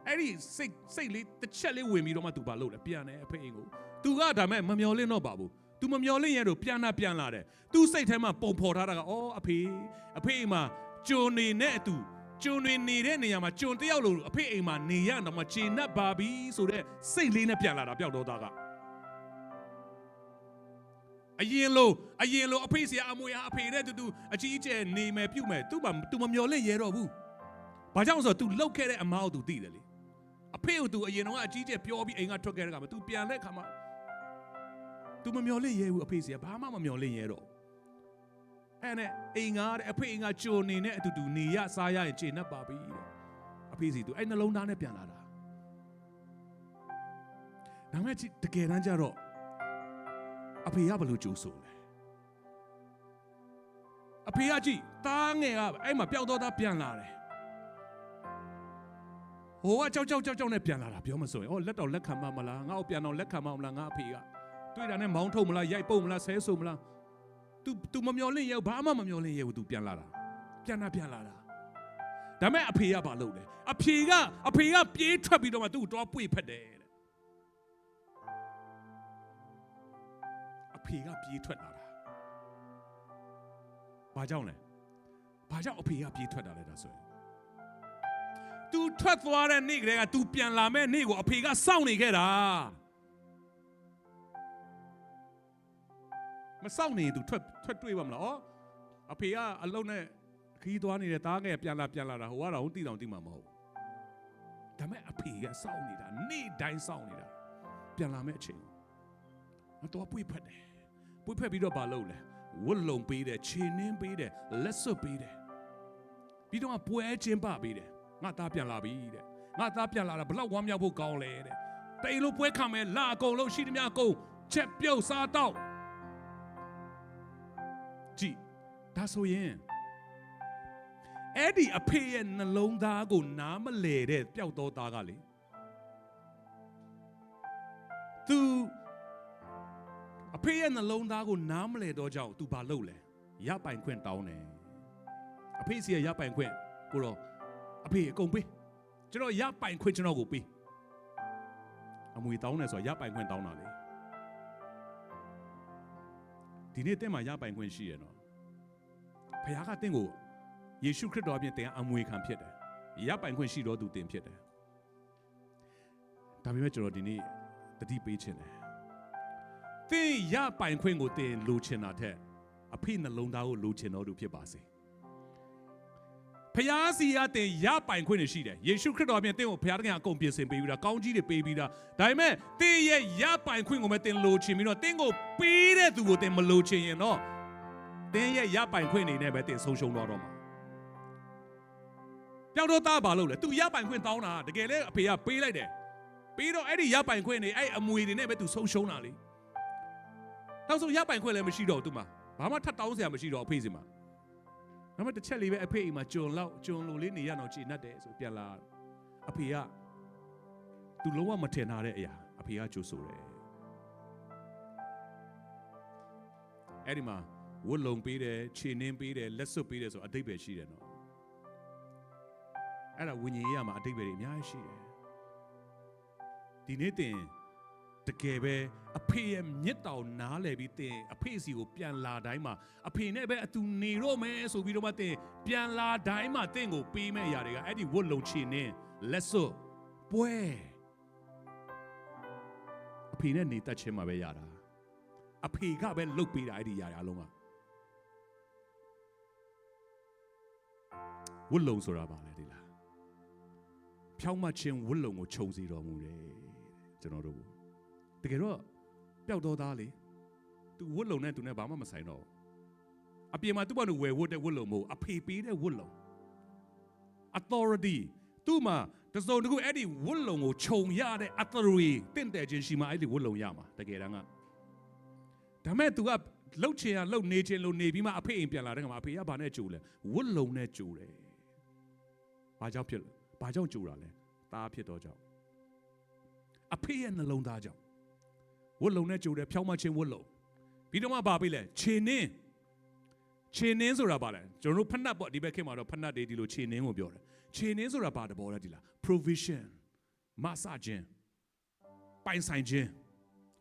အဲ့ဒီစိတ်လေးတစ်ချက်လေးဝင်ပြီးတော့မှသူဘာလုပ်လဲပြန်တယ်အဖေအိမ်ကိုသူကဒါမဲ့မမျော်လင့်တော့ပါဘူးသူမမျော်လင့်ရတော့ပြန်လာတယ်သူစိတ်ထဲမှာပုံဖော်ထားတာကအဖေအိမ်မှာကျွန်နေနဲ့အတူ ကျွန်တွေနေတဲ့နေရာမှာကျွန်တယောက်လိုအဖေအိမ်မှာနေရတော့မှခြေနှက်ပါပြီဆိုတဲ့စိတ်လေးနဲ့ပြန်လာတာပျောက်တော့သားကအရင်လိုအဖေဆရာအမွေအဖေနဲ့တူအကြီးအကျယ်နေမယ်ပြုတ်မယ်သူမမျော်လင့်ရဲတော့ဘူးဘာကြောင့်ဆိုတော့ तू လှုပ်ခဲ့တဲ့အမားကို तू သိတယ်လေအဖေကို तू အရင်တော့အကြီးကျယ်ပြောပြီးအိမ်ကထွက်ခဲ့တဲ့ခါမှာ तू ပြန်တဲ့ခါမှာ तू မမျော်လင့်ရဲဘူးအဖေဆရာဘာမှမမျော်လင့်ရဲတော့အဲ့နဲ့အိမ်ကအဖေအိမ်ကကြိုနေနဲ့အတူတူနေရစားရရင်ခြေနှက်ပါပြီတဲ့အဖေစီ तू အဲ့နှလုံးသားနဲ့ပြန်လာတာဒါမဲ့တကယ်တမ်းကျတော့အဖေကဘယ်လိုကြိုးဆိုလဲအဖေကကြည့်သားငယ်ကအဲ့မှာပျောက်တော့သားပြန်လာတယ်ဟိုကကြောက်နဲ့ပြန်လာတာပြောမဆိုရင်လက်တော်လက်ခံမလားငါ့ကိုပြန်တော့လက်ခံမလားငါအဖေကတွေ့တာနဲ့မောင်းထုတ်မလားရိုက်ပုတ်မလားဆဲဆိုမလား तू မမျော်လင့်ရဲဘာမှမမျော်လင့်ရဲဘူး तू ပြန်လာတာပြန်လာတာဒါမဲ့အဖေကဘာလုပ်လဲအဖေကပြေးထွက်ပြီးတော့မှသူ့ကိုတော့ပွေဖက်တယ်အဖေကပြေးထွက်လာတာဘာကြောင့်လဲဘာကြောင့်အဖေကပြေးထွက်တာလဲဒါဆိုရင် तू ထွက်သွားတဲ့နေ့ကလေးက तू ပြန်လာမဲ့နေ့ကိုအဖေကစောင့်နေခဲ့တာမစောင့်နေ तू ထွက်တွေ့ပါမလားအဖေကအလုံးနဲ့ခီးသွားနေတဲ့သားငယ်ပြန်လာတာဟိုကတော့တိတောင်မှာမဟုတ်ဒါမဲ့အဖေကစောင့်နေတာနေ့တိုင်းစောင့်နေတာပြန်လာမဲ့အချိန်တော့ပွေဖက်တယ်ပွေဖက်ပြီးတော့ဘာလုပ်လဲဝတ်လုံပေးတယ်ခြေနှင်းပေးတယ်လက်စွပ်ပေးတယ်ပြီးတော့ပွဲချင်းပပေးတယ်ငါသားပြန်လာပြီတဲ့ငါသားပြန်လာတာဘလောက်ဝမ်းမြောက်ဖို့ကောင်းလဲတဲ့တိတ်လို့ပွဲခံမယ်လာအကုန်လုံးရှိသမျှအကုန်ချက်ပြုတ်စားတော့ကြည့်ဒါဆိုရင်အဲ့ဒီအဖေရဲ့နှလုံးသားကိုနားမလဲတဲ့ပျောက်တော့သားကလေသူအဖေရဲ့နှလုံးသားကိုနားမလဲတော့ကြောင့်သူဘာလုပ်လဲရပိုင်ခွင့်တောင်းတယ်အဖေစီရပိုင်ခွင့်ကိုတော့အဖေအကုန်ပေးကျွန်တော်ရပိုင်ခွင့်ကျွန်တော်ကိုပေးအမွေတောင်းတယ်ဆိုတော့ရပိုင်ခွင့်တောင်းတာလေဒီနေ့တင်းမှာရပိုင်ခွင့်ရှိရနော်ဖခင်ကတင်းကိုယေရှုခရစ်တော်အပြင်တင်အမွေခံဖြစ်တယ်ရပိုင်ခွင့်ရှိတော့သူတင်ဖြစ်တယ်ဒါပေမဲ့ကျွန်တော်ဒီနေ့တတိပေးခြင်းတယ်တင်ရပိုင်ခွင့်ကိုတင်လိုချင်တာထက်အဖေနှလုံးသားကိုလိုချင်တော်သူဖြစ်ပါစေဖခင်စီကတင်ရပိုင်ခွင့်ရှိတယ်ယေရှုခရစ်တော်အပြင်တင်ကိုဖခင်တခင်အကုန်ပြင်ဆင်ပေးပြီးတာကောင်းကြီးတွေပေးပြီးတာဒါပေမဲ့တင်ရဲ့ရပိုင်ခွင့်ကိုပဲတင်လိုချင်ပြီးတော့တင်ကိုပေးတဲ့သူကိုတင်မလိုချင်ရင်တော့တင်ရဲ့ရပိုင်ခွင့်နေနဲ့ပဲတင်ဆုံးရှုံးတော့မှာပျောက်တော့သားဘာလုပ်လဲသူရပိုင်ခွင့်တောင်းတာတကယ်လဲအဖေကပေးလိုက်တယ်ပြီးတော့အဲ့ဒီရပိုင်ခွင့်နေအဲ့အမွေတွေနဲ့ပဲသူဆုံးရှုံးတာလေနောက်ဆုံးရပိုင်ခွင့်လည်းမရှိတော့သူမှာဘာမှထပ်တောင်းစရာမရှိတော့အဖေစီမှာဒါပေမဲ့တစ်ချက်လေးပဲအဖေအိမ်မှာကျွန်လိုလေးနေရတော့ကြည်နှက်တယ်ဆိုပြန်လာအဖေကသူလုံးဝမထင်ထားတဲ့အရာအဖေကကြိုဆိုတယ်အဲ့ဒီမှာဝတ်လုံပေးတယ်ခြေနှင်းပေးတယ်လက်စွပ်ပေးတယ်ဆိုအတိတ်ပဲရှိတယ်နော်အဲ့ဒါဝိညာဉ်ရေးရမှာအတိတ်ပဲအများကြီးရှိတယ်ဒီနေ့တင်တကယ်ပဲအဖေရဲ့မြစ်တောင်နားလည်ပြီးတင်အဖေစီကိုပြန်လာတိုင်းမှာအဖေနဲ့ပဲအတူနေတော့မယ်ဆိုပြီးတော့မှတင်ပြန်လာတိုင်းမှာတင်ကိုပေးမဲ့အရာတွေကအဲ့ဒီဝတ်လုံချင်နေလက်စွပ်ပွဲအဖေနဲ့နေတတ်ခြင်းမှာပဲရတာအဖေကပဲလှုပ်ပေးတာအဲ့ဒီຢာအလုံးကဝတ်လုံဆိုတာပါလေဒီလားဖြောင်းမခြင်းဝတ်လုံကိုခြုံစီတော်မူတယ်ကျွန်တော်တို့တကယ်တော့ပျောက်တော့သားလေသူဝတ်လုံနဲ့သူနဲ့ဘာမှမဆိုင်တော့အပြင်မှာသူ့ဘာလို့ဝယ်ဝတ်တဲ့ဝတ်လုံမဟုတ်အဖေပေးတဲ့ဝတ်လုံ authority သူ့မှာတစုံတခုအဲ့ဒီဝတ်လုံကိုခြုံရတဲ့ authority တင့်တယ်ခြင်းရှိမှအဲ့ဒီဝတ်လုံရမှာတကယ်တမ်းကဒါမဲ့သူကလှုပ်ချင်ရလှုပ်နေချင်လို့နေပြီးမှအဖေအိမ်ပြန်လာတဲ့ခါမှာအဖေကဘာနဲ့ကြိုလဲဝတ်လုံနဲ့ကြိုတယ်ဘာကြောင့်ဖြစ်လဲဘာကြောင့်ကြိုတာလဲသားဖြစ်တော့ကြောင့်အဖေရဲ့နှလုံးသားကြောင့်ဝတ်လုံနဲ့ကြိုတယ်ဖြောင်းမချင်းဝတ်လုံပြီးတော့မှဘာပေးလဲခြေနှင်းဆိုတာဘာလဲကျွန်တော်တို့ဖက်နှက်ပေါ့ဒီဘက်ခေတ်မှာတော့ဖက်နှက်တွေဒီလိုခြေနှင်းကိုပြောတယ်ခြေနှင်းဆိုတာဘာတဘောလဲဒီလား provision မဆခြင်းပိုင်ဆိုင်ခြင်း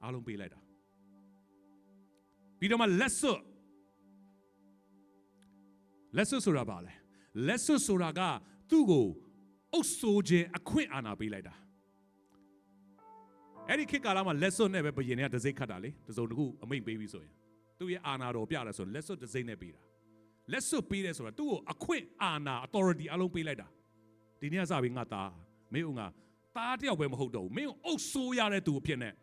အားလုံးပေးလိုက်တာပြီးတော့မှလက်စွပ်ဆိုတာဘာလဲလက်စွပ်ဆိုတာက သူ့ကိုအုပ်ဆိုးခြင်းအခွင့်အာဏာပေးလိုက်တာအဲ့ဒီခေတ်ကာလမှာလက်စွပ်နဲ့ပဲဘုရင်တွေကတစိမ့်ခတ်တာလေတစုံတစ်ခုအမိန့်ပေးပြီးဆိုရင်သူ့ရဲ့အာဏာတော်ပြတယ်ဆိုလက်စွပ်တစိမ့်နဲ့ပေးတာလက်စွပ်ပေးတယ်ဆိုတာသူ့ကိုအခွင့်အာဏာ authority အလုံးပေးလိုက်တာဒီနေ့ကစပြီးငါသားမင်းကသားတယောက်ပဲမဟုတ်တော့ဘူးမင်းကိုအုပ်ဆိုးရတဲ့သူအဖြစ်နဲ့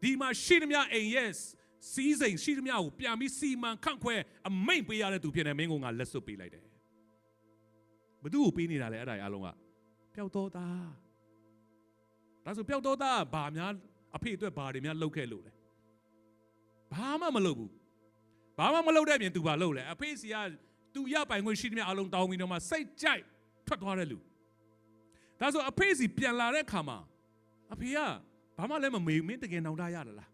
ဒီမှာရှိသမျှအိမ်ရဲ့စီးစိမ်ရှိသမျှကိုပြန်ပြီးစီမံခန့်ခွဲအမိန့်ပေးရတဲ့သူဖြစ်နေမင်းကငါလက်စွပ်ပေးလိုက်တယ်ဘသူ့ကိုပေးနေတာလဲအဲ့ဒါအလုံးကပျောက်တော့သားဒါဆိုပျောက်တော့သားဘာများအဖေအတွက်ဘာတွေများလုပ်ခဲ့လို့လဲဘာမှမလုပ်ဘူးဘာမှမလုပ်တဲ့ပြင်သူဘာလုပ်လဲအဖေစီကသူရပိုင်ခွင့်ရှိသမျှအလုံးတောင်းပြီးတော့မှစိတ်ကြိုက်ထွက်သွားတဲ့လူဒါဆိုအဖေစီပြန်လာတဲ့ခါမှာအဖေကဘာမှလည်းမမေးမင်းတကယ်နောင်တရလား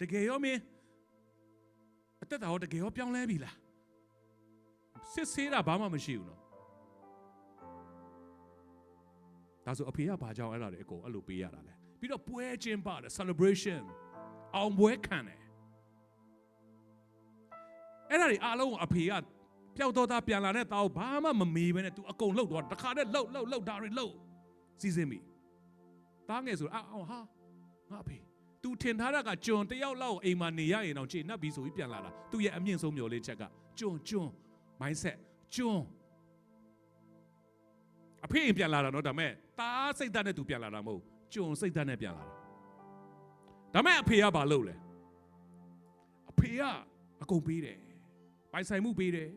တကယ်ရောမင်းအသက်တာရောတကယ်ရောပြောင်းလဲပြီလားစစ်ဆေးတာဘာမှမရှိဘူးနော်ဒါဆိုအဖေကဘာကြောင့်အဲ့ဒါတွေအကုန်အဲ့လိုပေးရတာလဲပြီးတော့ပွဲချင်းပါတယ် celebration အောင်ပွဲခံတယ်အဲ့ဒါတွေအားလုံးအဖေကပျောက်တော့တာပြန်လာတဲ့သားကိုဘာမှမမေးဘဲနဲ့ तू အကုန်လှုပ်သွားတခါတည်းလှုပ်ဒါတွေလှုပ်စီစဉ်ပြီသားငယ်ဆိုအောင်ဟာငါအဖေ तू ထင်ထားတာကကျွန်တယောက်လောက်အိမ်မှာနေရရင်တော့ခြေနှက်ပြီးဆိုပြီးပြန်လာတာသူ့ရဲ့အမြင့်ဆုံးမျှော်လင့်ချက်ကကျွန် mindset ကျွန်အဖေအိမ်ပြန်လာတာနော်ဒါမဲ့သားစိတ်ဓာတ်နဲ့ तू ပြန်လာတာမဟုတ်ကျွန်စိတ်ဓာတ်နဲ့ပြန်လာတာဒါမဲ့အဖေကဘာလုပ်လဲအဖေကအကုန်ပေးတယ်ပိုင်ဆိုင်မှုပေးတယ်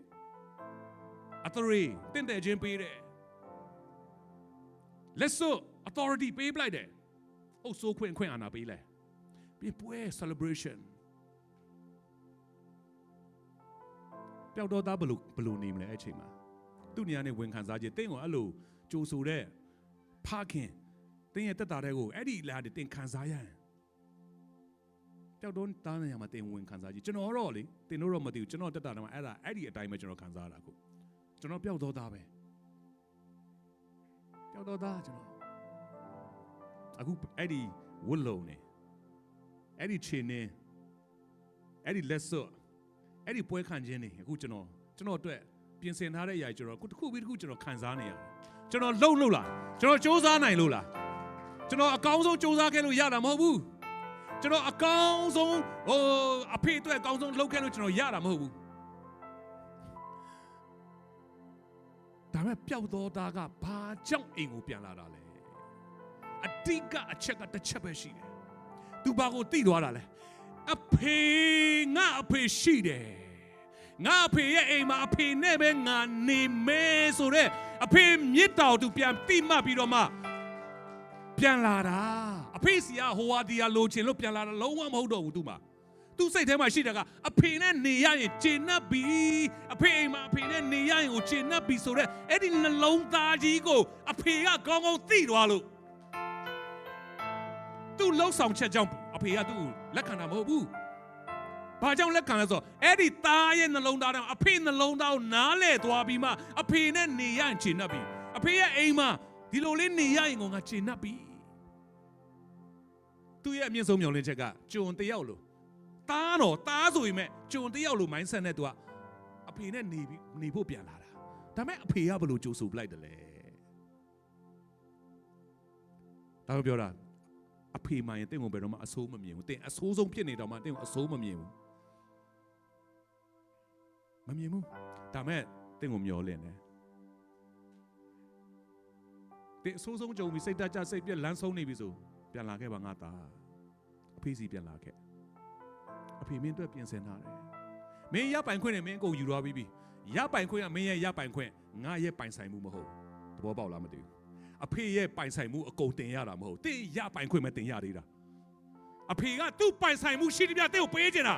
အသရေတင့်တယ်ခြင်းပေးတယ်လက်စွပ် authority ပေးပလိုက်တယ်အုပ်ဆိုးခွင့်အာဏာပေးလိုက်ပြီးပွဲ celebration ပျောက်တော့သားဘလို့နေမလဲအဲ့ချိန်မှာသူ့နေရာနဲ့ဝင်ခံစားခြင်းတင်းကိုအဲ့လိုကြိုဆိုတဲ့ဖခင်တင်းရဲ့တက်တာတဲ့ကိုအဲ့ဒီလာတဲ့တင်းခံစားရရင်ပျောက်တော့သားနေရာမှာတင်းဝင်ခံစားခြင်းကျွန်တော်တော့လေတင်းတို့တော့မသိဘူးကျွန်တော်တက်တာတော့အဲ့ဒီအတိုင်းပဲကျွန်တော်ခံစားရတာခုကျွန်တော်ပျောက်တော့သားပဲပျောက်တော့သားကျွန်တော်အခုအဲ့ဒီဝတ်လုံးနေအဲ့ဒီခြေနေအဲ့ဒီလက်စွပ်အဲ့ဒီပွဲခံခြင်းနေအခုကျွန်တော်အတွက်ပြင်ဆင်ထားတဲ့အရာကျွန်တော်အခုတစ်ခုပြီးတစ်ခုကျွန်တော်ခံစားနေရတယ်ကျွန်တော်လှုပ်လို့လားကျွန်တော်စူးစမ်းနိုင်လို့လားကျွန်တော်အကောင်းဆုံးစူးစမ်းခဲ့လို့ရတာမဟုတ်ဘူးကျွန်တော်အကောင်းဆုံးအဖေအတွက်အကောင်းဆုံးလုပ်ခဲ့လို့ကျွန်တော်ရတာမဟုတ်ဘူးဒါမဲ့ပျောက်တော့တာကဘာကြောင့်အိမ်ကိုပြန်လာတာလဲအတိကအချက်ကတစ်ချက်ပဲရှိတယ်သူဘာကိုသိသွားတာလဲအဖေငါအဖေရှိတယ်ငါအဖေရဲ့အိမ်မှာအဖေနဲ့ပဲငါနေမဲဆိုတဲ့အဖေမြစ်တော်သူပြန်တိမှတ်ပြီးတော့မှပြန်လာတာအဖေစီကဟိုဝါဒီယာလိုချင်လို့ပြန်လာတာလုံးဝမဟုတ်တော့ဘူးသူမှာသူစိတ်ထဲမှာရှိတာကအဖေနဲ့နေရရင်ကျေနပ်ပြီအဖေအိမ်မှာအဖေနဲ့နေရရင်ကိုကျေနပ်ပြီဆိုတဲ့အဲ့ဒီနှလုံးသားကြီးကိုအဖေကကောင်းကောင်းသိသွားလို့သူ့လှုပ်ဆောင်ချက်ကြောင့်အဖေကသူ့လက်ခံတာမဟုတ်ဘူး။ဘာကြောင့်လက်ခံလဲဆိုတော့အဲ့ဒီသားရဲ့နှလုံးသားတဲ့အဖေနှလုံးသားကိုနားလဲသွားပြီးမှအဖေနဲ့နေရရင်ကျေနပ်ပြီ။အဖေရဲ့အိမ်မှာဒီလိုလေးနေရရင်ငါကျေနပ်ပြီ။သူ့ရဲ့အမြင့်ဆုံးမျှော်လင့်ချက်ကကျွန်တယောက်လို့သားဆိုရင်မဲ့ကျွန်တယောက်လို့ mindset နဲ့သူကအဖေနဲ့နေဖို့ပြန်လာတာ။ဒါပေမဲ့အဖေကဘယ်လိုကြိုးဆိုပလိုက်တယ်လဲ။ဒါကိုပြောတာအဖေမှရင်တင့်ကိုဘယ်တော့မှအဆိုးမမြင်ဘူးတင့်အဆိုးဆုံးဖြစ်နေတော့မှတင့်ကိုအဆိုးမမြင်ဘူးဒါမဲ့တင့်ကိုမျောလင့်တယ်တင့်အဆိုးဆုံးကြုံပြီးစိတ်တကြစိတ်ပြက်လန်းဆုံးနေပြီဆိုပြန်လာခဲ့ပါငါသားအဖေစီပြန်လာခဲ့အဖေမင်းအတွက်ပြင်ဆင်ထားတယ်မင်းရပိုင်ခွင့်နဲ့မင်းအကုန်ယူသွားပြီးရပိုင်ခွင့်ကမင်းရဲ့ရပိုင်ခွင့်ငါရဲ့ပိုင်ဆိုင်မှုမဟုတ်သဘောပေါက်လားမသိဘူးအဖေရဲ့ပိုင်ဆိုင်မှုအကုန်တင်ရတာမဟုတ်တင်းရပိုင်ခွင့်မဲ့တင်ရသေးတာအဖေကသူ့ပိုင်ဆိုင်မှုရှိတယ်ပြတင်းကိုပေးချင်တာ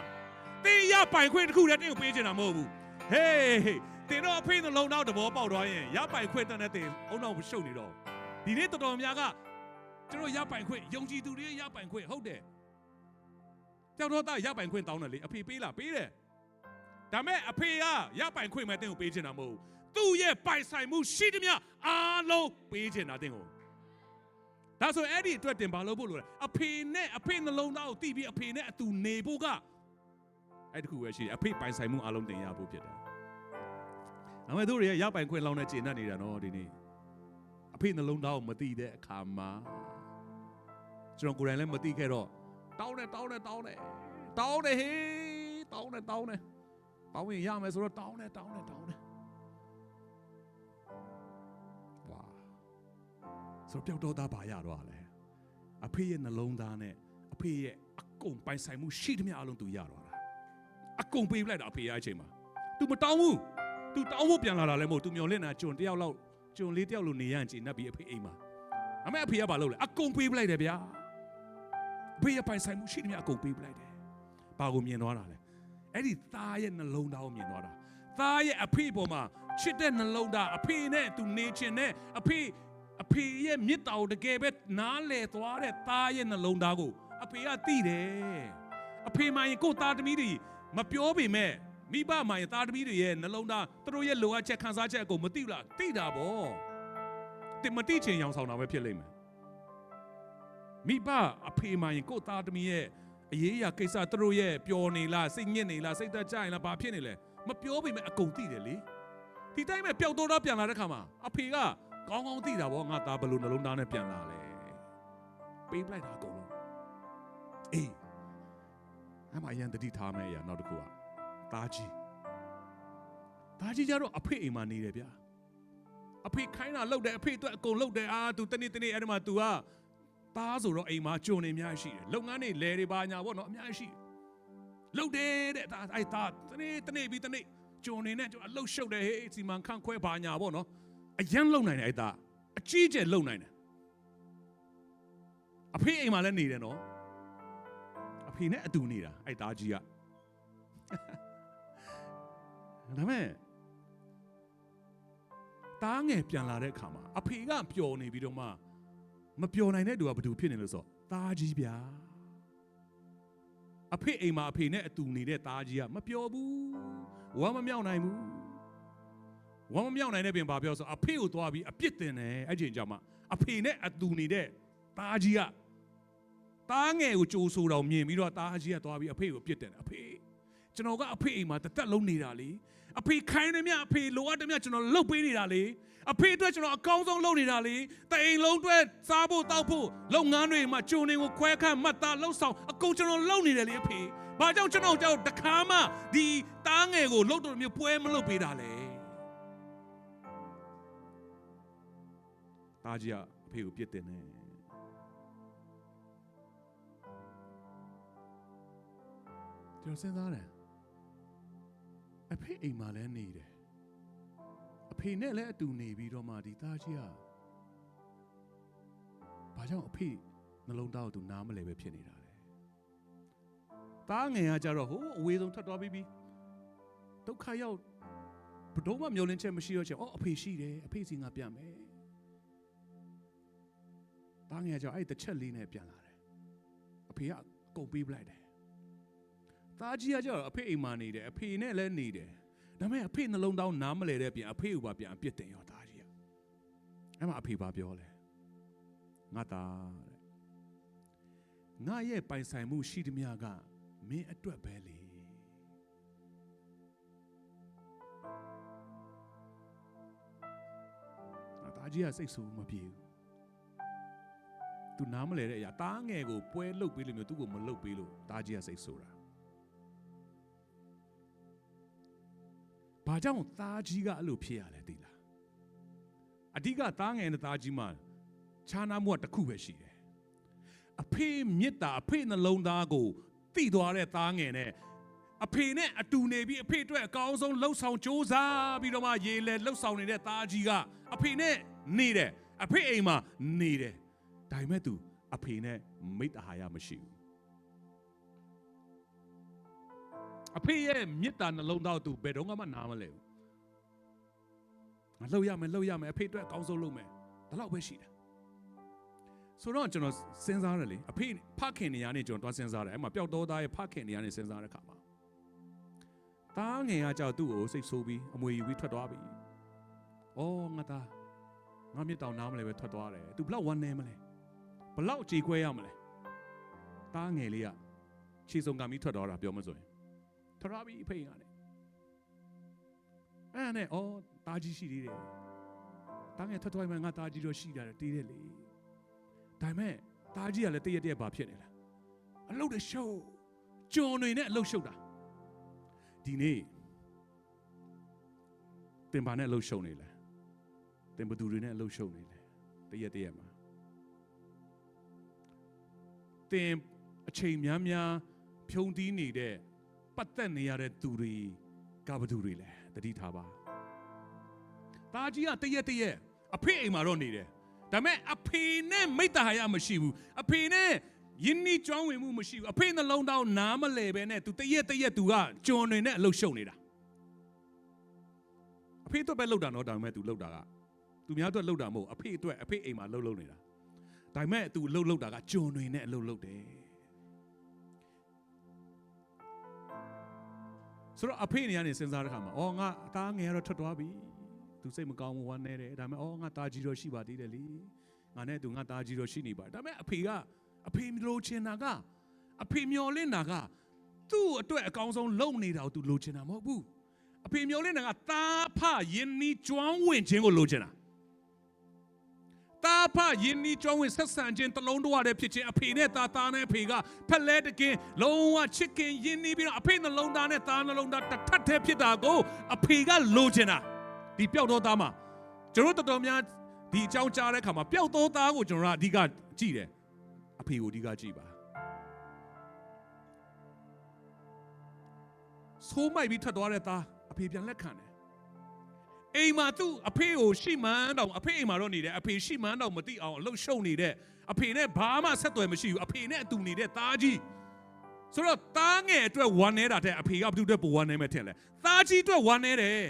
တင်းရပိုင်ခွင့်တစ်ခုတည်းတင်းကိုပေးချင်တာမဟုတ်ဘူးဟေးတင်းတော့အဖေနှလုံးသားသဘောပေါက်သွားရင်ရပိုင်ခွင့်တန်းတဲ့တင်းအုံနောက်ရှုပ်နေတော့ဒီနေ့တော်များကကျွန်တော်ရပိုင်ခွင့်ယုံကြည်သူတွေရပိုင်ခွင့်ဟုတ်တယ်ကြောက်တော့တာရပိုင်ခွင့်တောင်းတယ်လေအဖေပေးလားပေးတယ်ဒါမဲ့အဖေကရပိုင်ခွင့်မဲ့တင်းကိုပေးချင်တာမဟုတ်သူ့ရဲ့ပိုင်ဆိုင်မှုရှိသမျှအားလုံးပေးချင်တာတင်းကိုဒါဆိုအဲ့ဒီအတွက်တင်ဘာလို့ဖို့လို့လဲအဖေနှလုံးသားကိုတီးပြီးအဖေနဲ့အတူနေဖို့ကအဲ့တခုပဲရှိတယ်အဖေပိုင်ဆိုင်မှုအားလုံးတင်ရဖို့ဖြစ်တယ်။ဒါပေမဲ့သူတို့တွေကရပိုင်ခွင့်လောင်းနဲ့ကျေနပ်နေတာနော်ဒီနေ့ ဖေနှလုံးသားကိုမသိတဲ့အခါမှာကျွန်တော်ကိုယ်တိုင်လည်းမသိခဲ့တော့တောင်းတယ်ဟေးတောင်းတယ်ပေါင်းရင်ရမယ်ဆိုတော့တောင်းတယ်ဝါဆိုတော့ပျောက်တော့သားပါရတော့လေအဖေရဲ့နှလုံးသားနဲ့အဖေရဲ့အကုန်ပိုင်ဆိုင်မှုရှိသမျှအလုံးသူရတော့တာအကုန်ပေးလိုက်တာအဖေရဲ့အချိန်မှာ तू မတောင်းဘူး तू တောင်းဖို့ပြန်လာတာလည်းမဟုတ် तू မျောလင့်တာကျွန်တယောက်လောက်ကျွန်လေးတယောက်လိုနေရရင်ကျင်납ပြီးအဖေအိမ်မှာအမေအဖေကဘာလုပ်လဲအကုန်ပေးလိုက်တယ်ဗျာအဖေရဲ့ပိုင်ဆိုင်မှုရှိသမျှအကုန်ပေးလိုက်တယ်ဘာကိုမြင်သွားတာလဲအဲ့ဒီသားရဲ့နှလုံးသားကိုမြင်သွားတာသားရဲ့အဖေပေါ်မှာချစ်တဲ့နှလုံးသားအဖေနဲ့ तू နေချင်တဲ့အဖေရဲ့မြစ်တာကိုတကယ်ပဲနားလေသွားတဲ့သားရဲ့နှလုံးသားကိုအဖေကသိတယ်အဖေမှရင်ကိုသားသမီးတွေမပြောပေမဲ့မိဘမှရင်သားသမီးတွေရဲ့နှလုံးသားသူတို့ရဲ့လိုအပ်ချက်ခံစားချက်အကုန်မသိလားသိတာဗောတင်မသိချင်ရောင်ဆောင်တာပဲဖြစ်လိမ့်မယ်မိဘအဖေမှရင်ကိုသားသမီးရဲ့အရေးအရာကိစ္စသူတို့ရဲ့ပျော်နေလားစိတ်ညစ်နေလားစိတ်သက်ကြရင်လားဘာဖြစ်နေလဲမပြောပေမဲ့အကုန်သိတယ်လေဒီတိုင်းပဲပျောက်တော့ပြန်လာတဲ့ခါမှာအဖေကကောင်းကောင်းသိတာဗောငါသားဘယ်လိုနှလုံးသားနဲ့ပြန်လာလဲပေးပလိုက်တာအကုန်လုံးအေးအမအရင်တတိထားမယ်အရာနောက်တစ်ခုကသားကြီးကြတော့အဖေအိမ်မှာနေတယ်ဗျာအဖေခိုင်းတာလှုပ်တယ်အဖေအတွက်အကုန်လှုပ်တယ်သူတနေ့အဲ့ဒီမှာ तू ကသားဆိုတော့အိမ်မှာကြုံနေအများရှိတယ်လုပ်ငန်းတွေလဲတွေပါညာဗောနော်အများရှိလှုပ်တယ်တဲ့အဲ့သားတနေ့ပြီးတနေ့ကြုံနေနဲ့အလှုပ်ရှုပ်တယ်ဟေးစီမံခန့်ခွဲပါညာဗောနော်အရန်လှုပ်နိုင်တယ်အဲ့သားအကြီးကျယ်လှုပ်နိုင်တယ်အဖေအိမ်မှာလည်းနေတယ်နော်အဖေနဲ့အတူနေတာအဲ့သားကြီးကဒါမဲ့တားငယ်ပြန်လာတဲ့အခါမှာအဖေကပျော်နေပြီးတော့မှမပျော်နိုင်တဲ့သူကဘာလို့ဖြစ်နေလို့ဆိုသားကြီးဗျာအဖေအိမ်မှာအဖေနဲ့အတူနေတဲ့သားကြီးကမပျော်ဘူးဝမ်းမမြောက်နိုင်ဘူးဝမ်းမမြောက်နိုင်တဲ့ပြင်ဘာပြောဆိုအဖေကိုသွားပြီးအပြစ်တင်တယ်အဲ့ချိန်ကျမှအဖေနဲ့အတူနေတဲ့သားကြီးကသားငယ်ကိုကြိုးဆိုတော့မြင်ပြီးတော့သားကြီးကသွားပြီးအဖေကိုအပြစ်တင်တယ်အဖေကျွန်တော်ကအဖေအိမ်မှာတသက်လုံးနေတာလေအဖေခိုင်းတယ်မြအဖေလိုအပ်တယ်မြကျွန်တော်လှုပ်ပေးနေတာလေအဖေအတွက်ကျွန်တော်အကောင်းဆုံးလုပ်နေတာလေတအိမ်လုံးအတွက်စားဖို့တောက်ဖို့လုပ်ငန်းတွေမှာဂျုံတွေကိုခွဲခန့်မှတ်သားလှုပ်ဆောင်အကုန်ကျွန်တော်လုပ်နေတယ်လေအဖေဘာကြောင့်ကျွန်တော်တခါမှဒီတားငယ်ကိုလှုပ်တော့မျိုးပွဲမလုပ်ပေးတာလေတားကြီးကအဖေကိုပြစ်တင်တယ်ကျွန်တော်စဉ်းစားတယ်အဖေအိမ်မှာလည်းနေတယ်အဖေနဲ့လည်းအတူနေပြီးတော့မှဒီသားကြီးကဘာကြောင့်အဖေနှလုံးသားကိုသူနားမလဲပဲဖြစ်နေတာလဲသားငယ်ကကြတော့ဟိုအဝေးဆုံးထွက်သွားပြီးဒုက္ခရောက်ဘယ်တော့မှမျောလင်းချက်မရှိတော့ချက်အဖေရှိတယ်အဖေစီငါပြန်မယ်သားငယ်ကကြအဲ့တစ်ချက်လေးနဲ့ပြန်လာတယ်အဖေကကုန်ပေးပလိုက်တယ်သားကြီးကကြတော့အဖေအိမ်မှာနေတယ်အဖေနဲ့လည်းနေတယ်ဒါပေမဲ့အဖေနှလုံးသားနားမလဲတဲ့ပြင်အဖေကိုပါပြန်အပြစ်တင်ရောသားကြီးကအဲ့မှာအဖေပါပြောလဲငါသားတဲ့ငါရဲ့ပိုင်ဆိုင်မှုရှိသမျှကမင်းအတွက်ပဲလေသားကြီးကစိတ်ဆူမပြေဘူးသူနားမလဲတဲ့အရာသားငယ်ကိုပွဲလုတ်ပေးလို့မျိုးသူ့ကိုမလုတ်ပေးလို့သားကြီးကစိတ်ဆူတာဘာကြောင့်သားကြီးကအဲ့လိုဖြစ်ရလဲသိလားအဓိကသားငယ်နဲ့သားကြီးမှခြားနားမှုတစ်ခုပဲရှိတယ်အဖေမြစ်တာအဖေနှလုံးသားကိုတိသွားတဲ့သားငယ်နဲ့အဖေနဲ့အတူနေပြီးအဖေအတွက်အကောင်းဆုံးလှုပ်ဆောင်ကြိုးစားပြီးတော့မှရေလေလှုပ်ဆောင်နေတဲ့သားကြီးကအဖေနဲ့နေတယ်အဖေအိမ်မှာနေတယ်ဒါပေမဲ့သူအဖေနဲ့မိတ္တဟာရမရှိဘူးအဖေရဲ့မေတ္တာနှလုံးသားသူဘယ်တော့မှနားမလဲဘူးငါလှုပ်ရမယ်အဖေအတွက်အကောင်းဆုံးလုပ်မယ်ဒါတော့ပဲရှိတယ်ဆိုတော့ကျွန်တော်စဉ်းစားတယ်လေအဖေဖခင်နေရာနဲ့ကျွန်တော်တွားစဉ်းစားတယ်အဲ့မှာပျောက်တော်သားရဲ့ဖခင်နေရာနဲ့စဉ်းစားတဲ့အခါမှာသားငယ်ကကြောက်သူ့ကိုစိတ်ဆိုးပြီးအမွေယူပြီးထွက်သွားပြီ။အော်ငါသားငါမြစ်တောင်နားမလဲပဲထွက်သွားတယ်။ तू ဘလောက်ဝမ်းနေမလဲ။ဘလောက်ကြေခွဲရမလဲ။သားငယ်လေးကခြေစုံကံပြီးထွက်သွားတာပြောမဆိုရင်ထွက်သွားပြီအဖေကလည်းအဲ့နဲ့အော်သားကြီးရှိသေးတယ်။ တားငယ်ထွက်သွားမှငါသားကြီးတော့ရှိတာတေးတယ်လေဒါပေမဲ့သားကြီးကလည်းတည့်ရက်ဘာဖြစ်နေလဲအလုတ်တွေရှုပ်ကျွန်တွေနဲ့အလုတ်ရှုပ်တာဒီနေ့သင်ဘာနဲ့အလုတ်ရှုပ်နေလဲသင်ဘသူတွေနဲ့အလုတ်ရှုပ်နေလဲတည့်ရက်မှာသင်အချိန်များများဖြုံတီးနေတဲ့ပတ်သက်နေရတဲ့သူတွေကဘသူတွေလဲတတိထားပါသားကြီးကတရက်အဖေအိမ်မှာတော့နေတယ်ဒါပေမဲ့အဖေနဲ့မိတ္တဟာယမရှိဘူးအဖေနဲ့ယဉ်နီးကျွမ်းဝင်မှုမရှိဘူးအဖေနှလုံးသားနားမလဲပဲနဲ့သူတရက်သူကကျွန်တွေနဲ့အလုပ်ရှုပ်နေတာအဖေအတွက်ပဲလှုပ်တာနော်ဒါပေမဲ့သူလှုပ်တာကသူများအတွက်လှုပ်တာမဟုတ်အဖေအတွက်အဖေအိမ်မှာလှုပ်နေတာဒါပေမဲ့သူလှုပ်တာကကျွန်တွေနဲ့အလုပ်လုပ်တယ်ဆိုတော့အဖေနေရာနေစဉ်းစားတဲ့ခါမှာအော်ငါအသားငယ်ကတော့ထွက်သွားပြီသူစိတ်မကောင်းဘူးဝမ်းနေတယ်ဒါပေမဲ့အော်ငါသားကြီးတော့ရှိပါသေးတယ်လေငါနဲ့သူငါသားကြီးတော့ရှိနေပါဒါပေမဲ့အဖေလိုချင်တာကအဖေမျောလင့်တာကသူ့အတွက်အကောင်းဆုံးလုပ်နေတာကိုသူလိုချင်တာမဟုတ်ဘူးအဖေမျောလင့်တာကသားဖယဉ်နီးကျွမ်းဝင်ခြင်းကိုလိုချင်တာသားဖယဉ်နီးကျွမ်းဝင်ဆက်ဆံခြင်းတလုံးတဝတည်းဖြစ်ခြင်းအဖေနဲ့သားနဲ့အဖေကဖက်လဲတကင်းလုံးဝချစ်ခင်ယဉ်နီးပြီးတော့အဖေနှလုံးသားနဲ့သားနှလုံးသားတစ်ထပ်တည်းဖြစ်တာကိုအဖေကလိုချင်တာဒီပျောက်သောသားမှာကျွန်တော်တော်များဒီအကြောင်းကြားတဲ့အခါမှာပျောက်သောသားကိုကျွန်တော်ကအဓိကကြည့်တယ်အဖေကိုအဓိကကြည့်ပါဆိုးမိုက်ပြီးထွက်သွားတဲ့သားအဖေပြန်လက်ခံတယ်အိမ်မှာသူ့အဖေကိုရှိမှန်းတော့အဖေအိမ်မှာတော့နေတယ်အဖေရှိမှန်းတော့မသိအောင်အလုတ်ရှုံနေတဲ့အဖေနဲ့ဘာမှဆက်သွယ်မရှိဘူးအဖေနဲ့အတူနေတဲ့သားကြီးဆိုတော့သားငယ်အတွက်ဝမ်းနေတာတဲ့အဖေကဘာလို့အတွက်ပိုဝမ်းနေမဲ့ထင်လဲသားကြီးအတွက်ဝမ်းနေတယ်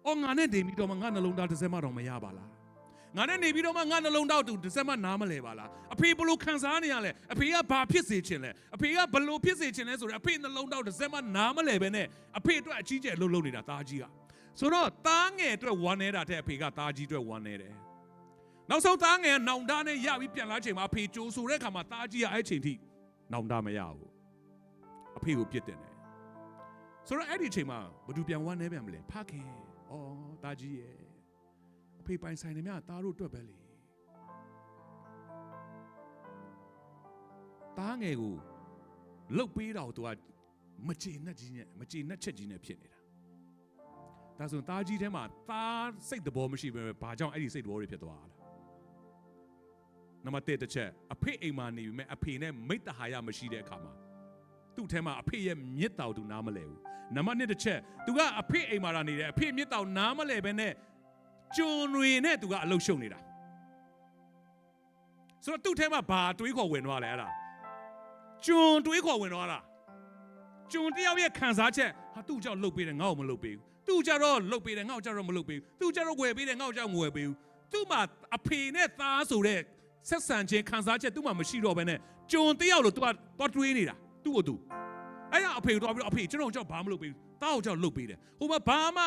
အော်ငါနဲ့နေပြီးတော့မှငါနှလုံးသားတစ်စက်မှတော့မရပါလားငါနဲ့နေပြီးတော့မှငါနှလုံးသားတူတစ်စက်မှနားမလဲပါလားအဖေဘလို့ခံစားနေရလဲအဖေကဘာဖြစ်စေချင်လဲအဖေကဘလို့ဖြစ်စေချင်လဲဆိုတော့အဖေနှလုံးသားတစ်စက်မှနားမလဲပဲနဲ့အဖေအတွက်အကြီးကျယ်လှုပ်နေတာသားကြီးကဆိုတော့သားငယ်အတွက်ဝမ်းနေတာတဲ့အဖေကသားကြီးအတွက်ဝမ်းနေတယ်နောက်ဆုံးသားငယ်ကနောင်တနဲ့ရပြီးပြန်လာချိန်မှာအဖေကြိုးဆိုတဲ့အခါမှာသားကြီးကအဲ့ချိန်ထိနောင်တမရဘူးအဖေကိုပြစ်တင်တယ်ဆိုတော့အဲ့ဒီချိန်မှာဘယ်သူပြန်ဝမ်းနေပြန်မလဲဖခင်အော်သားကြီးရဲ့အဖေပိုင်ဆိုင်နေမြသားတို့အတွက်ပဲလေသားငယ်ကိုလှုပ်ပေးတော့သူကမကျေနပ်ချက်ကြီးနဲ့ဖြစ်နေတာဒါဆိုသားကြီးထဲမှာသားစိတ်သဘောမရှိဘဲဘာကြောင့်အဲ့ဒီစိတ်သဘောတွေဖြစ်သွားတာနံပါတ်1တစ်ချက်အဖေအိမ်မှာနေပြီမဲ့အဖေနဲ့မိတ္တဟာယမရှိတဲ့အခါမှာသူ့ထဲမှာအဖေရဲ့မြစ်တော်သူနားမလဲဘူးနံပါတ်2တစ်ချက်သူကအဖေအိမ်မှာနေတယ်အဖေမြစ်တော်နားမလဲပဲနဲ့ကျွန်တွေနဲ့သူကအလုရှုံနေတာဆိုတော့သူ့ထဲမှာဘာတွေးခေါ်ဝင်သွားလဲအဲ့ဒါကျွန်တွေးခေါ်ဝင်သွားတာကျွန်တယောက်ရဲ့ခံစားချက်ဟာသူ့ကြောင့်လှုပ်ပေးတယ်ငါ့ကိုမလှုပ်ပေးဘူးသူ့ကြတော့လှုပ်ပေးတယ်ငါ့ကိုကြတော့မလှုပ်ပေးဘူးသူ့ကြတော့ဝယ်ပေးတယ်ငါ့ကိုကြတော့မဝယ်ပေးဘူးသူ့မှာအဖေနဲ့သားဆိုတဲ့ဆက်ဆံခြင်းခံစားချက်သူ့မှာမရှိတော့ဘဲနဲ့ကျွန်တယောက်လို့သူကသွားတွေးနေတာသူ့ကိုသူအဲ့ဒါအဖေသွားပြီးတော့အဖေကျွန်တော်ကြောင့်ဘာမလုပ်ပေးဘူးသားကိုကြောင့်လှုပ်ပေးတယ်ဟိုမှာဘာမှ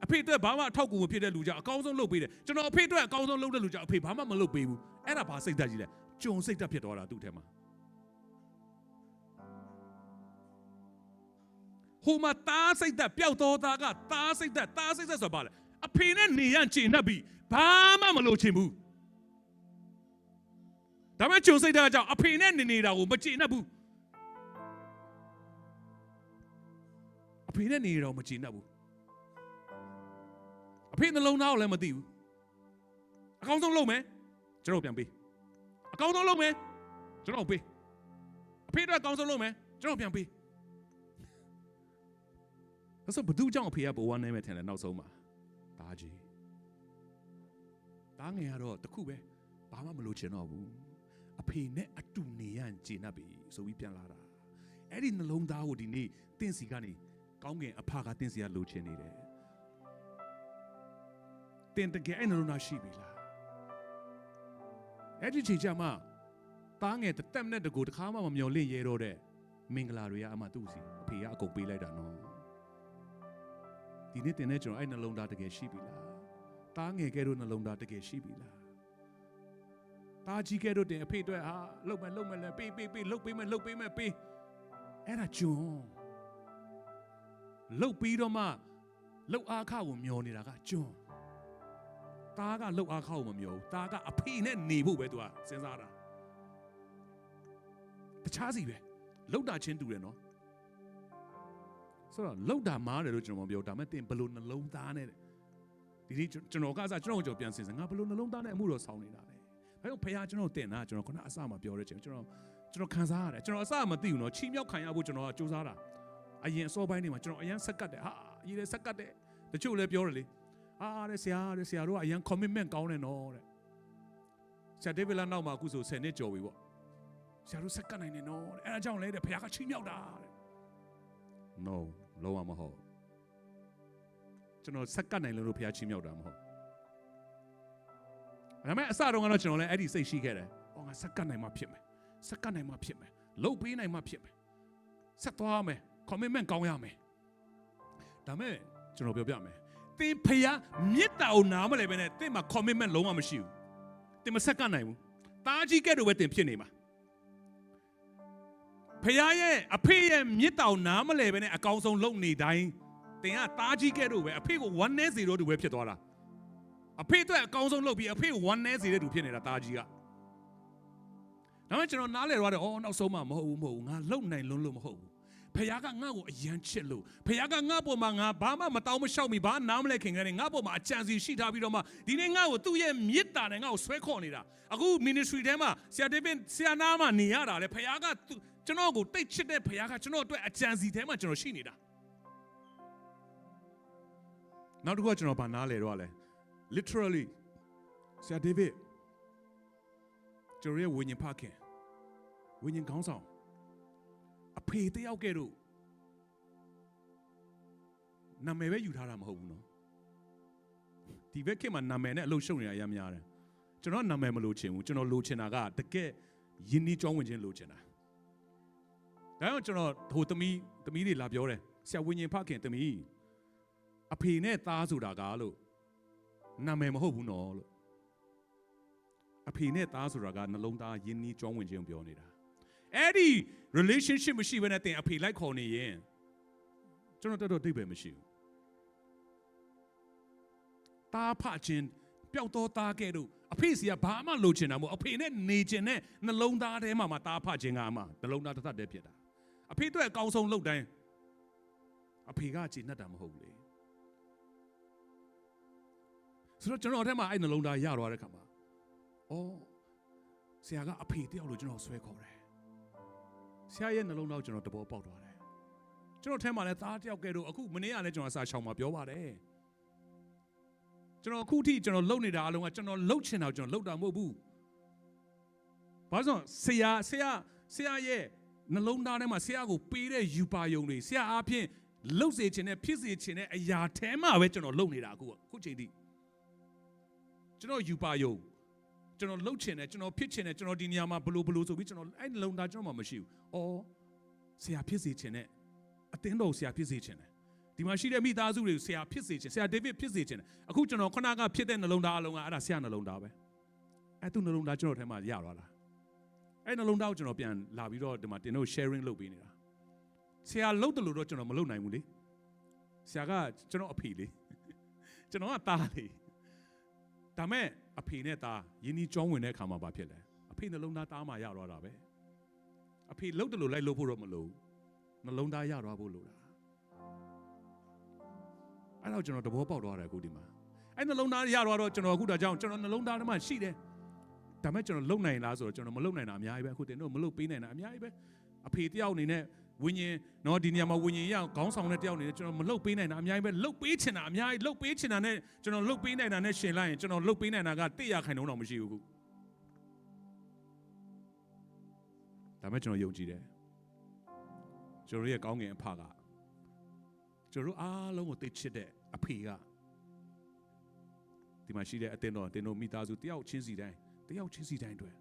အဖေအတွက်ဘာမှအထောက်အကူမဖြစ်တဲ့လူကြောင့်အကောင်းဆုံးလှုပ်ပေးတယ်ကျွန်တော်အဖေအတွက်အကောင်းဆုံးလှုပ်တဲ့လူကြောင့်အဖေဘာမှမလှုပ်ပေးဘူးအဲ့ဒါဘာစိတ်ဓာတ်ကြီးလဲကျွန်စိတ်ဓာတ်ဖြစ်သွားတာသူ့ထဲမှာဟိုမှာသားစိတ်ဓာတ်ပျောက်တော့သားကသားစိတ်ဓာတ်ဆိုပါလေအဖေနဲ့နေရချင်နှက်ပြီးဘာမှမလုပ်ချင်ဘူးဒါမဲ့ကျွန်စိတ်ဓာတ်ကြောင့်အဖေနဲ့နေတာကိုမချင်နှက်ဘူးအဖေနဲ့နေတော့မချင်နှက်ဘူးအဖေနှလုံးသားကိုလည်းမသိဘူးအကောင်းဆုံးလုပ်မယ်ကျွန်တော်ပြန်ပေးအကောင်းဆုံးလုပ်မယ်ကျွန်တော်ပေးအဖေအတွက်အကောင်းဆုံးလုပ်မယ်ကျွန်တော်ပြန်ပေးဒါဆိုဘသူကြောင့်အဖေကဘဝနဲ့မဲ့ထင်လဲနောက်ဆုံးမှာသားကြီးသားငယ်ကတော့တခုပဲဘာမှမလုပ်ချင်တော့ဘူးအဖေနဲ့အတူနေရကျေနပ်ပြီဆိုပြီးပြန်လာတာအဲ့ဒီနှလုံးသားကိုဒီနေ့တင့်စီကနေကောင်းကင်အဖကတင့်စီကလိုချင်နေတယ်တင်တကယ်အဲ့နှလုံးသားရှိပြီလားအဲ့ဒီချိန်ကျမှသားငယ်တက်နဲ့တကူတခါမှမမျော်လင့်ရဲတော့တဲ့မင်္ဂလာတွေကအမှသူ့စီအဖေကအကုန်ပေးလိုက်တာနော်ဒီနေ့တင်နေကျွန်တော်အဲ့နှလုံးသားတကယ်ရှိပြီလားသားငယ်ကဲတို့နှလုံးသားတကယ်ရှိပြီလားသားကြီးကဲတို့တင်အဖေအတွက်ဟာလှုပ်မယ်လဲပေးလှုပ်ပေးမယ်ပေးအဲ့ဒါကျွန်လှုပ်ပြီးတော့မှလှုပ်အားခကိုမျောနေတာကကျွန် သားကလှုပ်အားခောက်မမျိုးသားကအဖေနဲ့နေဖို့ပဲသူကစဉ်းစားတာတခြားစီပဲလှုပ်တာချင်းတူတယ်နော်ဆိုတော့လှုပ်တာမားတယ်လို့ကျွန်တော်မပြောဒါပေမဲ့တင်ဘလို့နှလုံးသားနဲ့ဒီနေ့ကျွန်တော်ကစားကျွန်တော်ကြောပြန်စဉ်းစားငါဘလို့နှလုံးသားနဲ့အမှုတော်ဆောင်နေတာလဲဒါကြောင့်ဖခင်ကျွန်တော်တင်တာကျွန်တော်ခုနအစမှာပြောတဲ့ချိန်ကျွန်တော်ခံစားရတယ်ကျွန်တော်အစမသိဘူးနော်ချီးမြှောက်ခံရဖို့ကျွန်တော်ကစူးစမ်းတာအရင်အစောပိုင်းတွေမှာကျွန်တော်အရင်ဆက်ကတ်တယ်ဟာအရင်လည်းဆက်ကတ်တယ်တချို့လည်းပြောတယ်လေတဲ့ဆရာတို့ကအရင် commitment ကောင်းတယ်နော်တဲ့ဆရာဒေးဗစ်လာနောက်မှာအခုဆို10နှစ်ကျော်ပြီပေါ့ဆရာတို့ဆက်ကတ်နိုင်တယ်နော်တဲ့အဲဒါကြောင့်လေတဲ့ဖခင်ကချီးမြှောက်တာတဲ့ no လုံးဝမဟုတ်ကျွန်တော်ဆက်ကတ်နိုင်လို့ဖခင်ချီးမြှောက်တာမဟုတ်ဒါပေမဲ့အစတုန်းကတော့ကျွန်တော်လည်းအဲ့ဒီစိတ်ရှိခဲ့တယ်ငါဆက်ကတ်နိုင်မှဖြစ်မယ်ဆက်ကတ်နိုင်မှဖြစ်မယ်လှုပ်ပေးနိုင်မှဖြစ်မယ်ဆက်သွားမယ် commitment ကောင်းရမယ်ဒါမဲ့ကျွန်တော်ပြောပြမယ်သင်ဖျားမြစ်တာကိုနားမလဲပဲနဲ့သင်မှာ commitment လုံးဝမရှိဘူးသင်မဆက်ကနိုင်ဘူးတားကြီးကဲ့သို့ပဲသင်ဖြစ်နေမှာဖျားရဲ့အဖေရဲ့မြစ်တာကိုနားမလဲပဲနဲ့အကောင်းဆုံးလုပ်နေတိုင်းသင်ကတားကြီးကဲ့သို့ပဲအဖေကို1-0တူပဲဖြစ်သွားတာအဖေအတွက်အကောင်းဆုံးလုပ်ပြီးအဖေကို1-0တူဖြစ်နေတာတားကြီးကဒါမှကျွန်တော်နားလဲတော့နောက်ဆုံးမှမဟုတ်ဘူးငါလုံနိုင်လွန်းလို့မဟုတ်ဘူးဖခင်ကငါ့ကိုအယံချစ်လို့ဖခင်ကငါ့ပေါ်မှာငါဘာမှမတောင်းမလျှောက်မိဘာနားမလဲခင်ခဲ့နေငါ့ပေါ်မှာအကြံစီရှိထားပြီးတော့မှဒီနေ့ငါ့ကိုသူ့ရဲ့မေတ္တာနဲ့ငါ့ကိုဆွဲခေါ်နေတာအခု ministry ထဲမှာဆရာဒေးဗစ်ဆရာနာမှာနေရတာလေဖခင်ကကျွန်တော်ကိုတိတ်ချစ်တဲ့ဖခင်ကကျွန်တော်အတွက်အကြံစီထဲမှာကျွန်တော်ရှိနေတာနောက်တစ်ခုကကျွန်တော်ဘာနားလဲတော့လဲ literally ဆရာဒေးဗစ်ကျွန်တော်ရဲ့ဝိညာဉ်ဖခင်ဝိညာဉ်ခေါင်းဆောင်အဖေတယောက်ကဲ့တော့နာမည်ပဲယူထားတာမဟုတ်ဘူးနော်ဒီဘက်ခေတ်မှာနာမည်နဲ့အလုပ်ရှုပ်နေတာအများများတယ်ကျွန်တော်နာမည်မလိုချင်ဘူးကျွန်တော်လိုချင်တာကတကယ်ယဉ်နီးကြောင်းဝင်ခြင်းလိုချင်တာဒါကြောင့်ကျွန်တော်ဟိုသမီးတွေလာပြောတယ်ဆရာဝိညာဉ်ဖခင်သမီးအဖေနဲ့သားဆိုတာကလို့နာမည်မဟုတ်ဘူးနော်လို့အဖေနဲ့သားဆိုတာကနှလုံးသားယဉ်နီးကြောင်းဝင်ခြင်းပြောနေတာအဲ့ဒီ relationship မရှိဘဲနဲ့တင်အဖေလိုက်ခေါ်နေရင်ကျွန်တော်တော်တိတ်ပဲမရှိဘူးတားဖခြင်းပျောက်တော့တားခဲ့တော့အဖေစီကဘာမှလိုချင်တာမဟုတ်အဖေနဲ့နေချင်တဲ့နှလုံးသားထဲမှာတားဖခြင်းကအမှနှလုံးသားတစ်သက်တည်းဖြစ်တာအဖေတို့အကောင်းဆုံးလုပ်တိုင်းအဖေကကြည်နှက်တာမဟုတ်ဘူးလေဆိုတော့ကျွန်တော်အထက်မှာအဲ့နှလုံးသားရသွားတဲ့ခါမှာဆရာကအဖေတယောက်လို့ကျွန်တော်ဆွဲခေါ်တယ်ဆရာရဲ့နှလုံးသားကျွန်တော်တဘောပေါက်သွားတယ်ကျွန်တော်ထဲမှာလည်းသားတယောက်ကဲတော့အခုမနေ့ကလည်းကျွန်တော်အစာချောင်းမှာပြောပါတယ်ကျွန်တော်အခုထိကျွန်တော်လုံနေတာအလုံးကကျွန်တော်လုံချင်တာကျွန်တော်လုံတာမဟုတ်ဘူးဘာလို့ဆရာရဲ့နှလုံးသားထဲမှာဆရာကိုပေးတဲ့ယူပါယုံတွေဆရာအားဖြင့်လုံစေခြင်းနဲ့ဖြစ်စေခြင်းနဲ့အရာထဲမှာပဲကျွန်တော်လုံနေတာအခုချိန်ထိကျွန်တော်ယူပါယုံကျွန်တော်လှုပ်ချင်တယ်ကျွန်တော်ဖြစ်ချင်တယ်ကျွန်တော်ဒီနေရာမှာဘလို့ဆိုပြီးကျွန်တော်အဲ့နှလုံးသားကျွန်တော်မှမရှိဘူး။ဆရာဖြစ်စေချင်တဲ့အတင်းတော်ဆရာဖြစ်စေချင်တယ်။ဒီမှာရှိတဲ့မိသားစုတွေကိုဆရာဖြစ်စေချင်ဆရာဒေးဗစ်ဖြစ်စေချင်တယ်။အခုကျွန်တော်ခုနကဖြစ်တဲ့နှလုံးသားအလုံးကအဲ့ဒါဆရာနှလုံးသားပဲ။အဲ့သူနှလုံးသားကျွန်တော်ထဲမှာရသွားတာ။အဲ့နှလုံးသားကိုကျွန်တော်ပြန်လာပြီးတော့ဒီမှာတင်တို့ sharing လုပ်ပေးနေတာ။ဆရာလှုပ်တယ်လို့တော့ကျွန်တော်မလုပ်နိုင်ဘူးလေ။ဆရာကကျွန်တော်အဖေလေ။ကျွန်တော်ကသားလေ။ဒါမဲ့အဖေနဲ့သားယင်းဒီကြောင်းဝင်တဲ့အခါမှာဘာဖြစ်လဲအဖေနှလုံးသားသားမှရသွားတာပဲအဖေလှုပ်တယ်လို့လိုက်လို့ဖို့တော့မလိုနှလုံးသားရသွားဖို့လိုတာအဲ့တော့ကျွန်တော်တဘောပေါက်သွားတယ်အခုဒီမှာအဲ့နှလုံးသားရသွားတော့ကျွန်တော်အခုဒါကြောင့်ကျွန်တော်နှလုံးသားထဲမှာရှိတယ်ဒါမဲ့ကျွန်တော်လုံနိုင်လားဆိုတော့ကျွန်တော်မလုံနိုင်တာအများကြီးပဲအခုတင်တို့မလုံပေးနိုင်တာအများကြီးပဲအဖေတယောက်အနေနဲ့ဝိညာဉ်နော်ဒီနေရာမှာဝိညာဉ်ရအောင်ခေါင်းဆောင်တဲ့တယောက်အနေနဲ့ကျွန်တော်မလုတ်ပေးနိုင်တာအများကြီးပဲလုတ်ပေးချင်တာအများကြီးလုတ်ပေးချင်တာနဲ့ကျွန်တော်လုတ်ပေးနိုင်တာနဲ့ရှင်လိုက်ရင်ကျွန်တော်လုတ်ပေးနိုင်တာက100%တော့မရှိဘူးခုဒါမဲ့ကျွန်တော်ယုံကြည်တယ်ကျွန်တော်ရဲ့ကောင်းငင်အဖကကျွန်တော်အားလုံးကိုသိချစ်တဲ့အဖေကဒီမှာရှိတဲ့အတင်းတော်တင်တို့မိသားစုတယောက်ချင်းစီတိုင်းအတွက်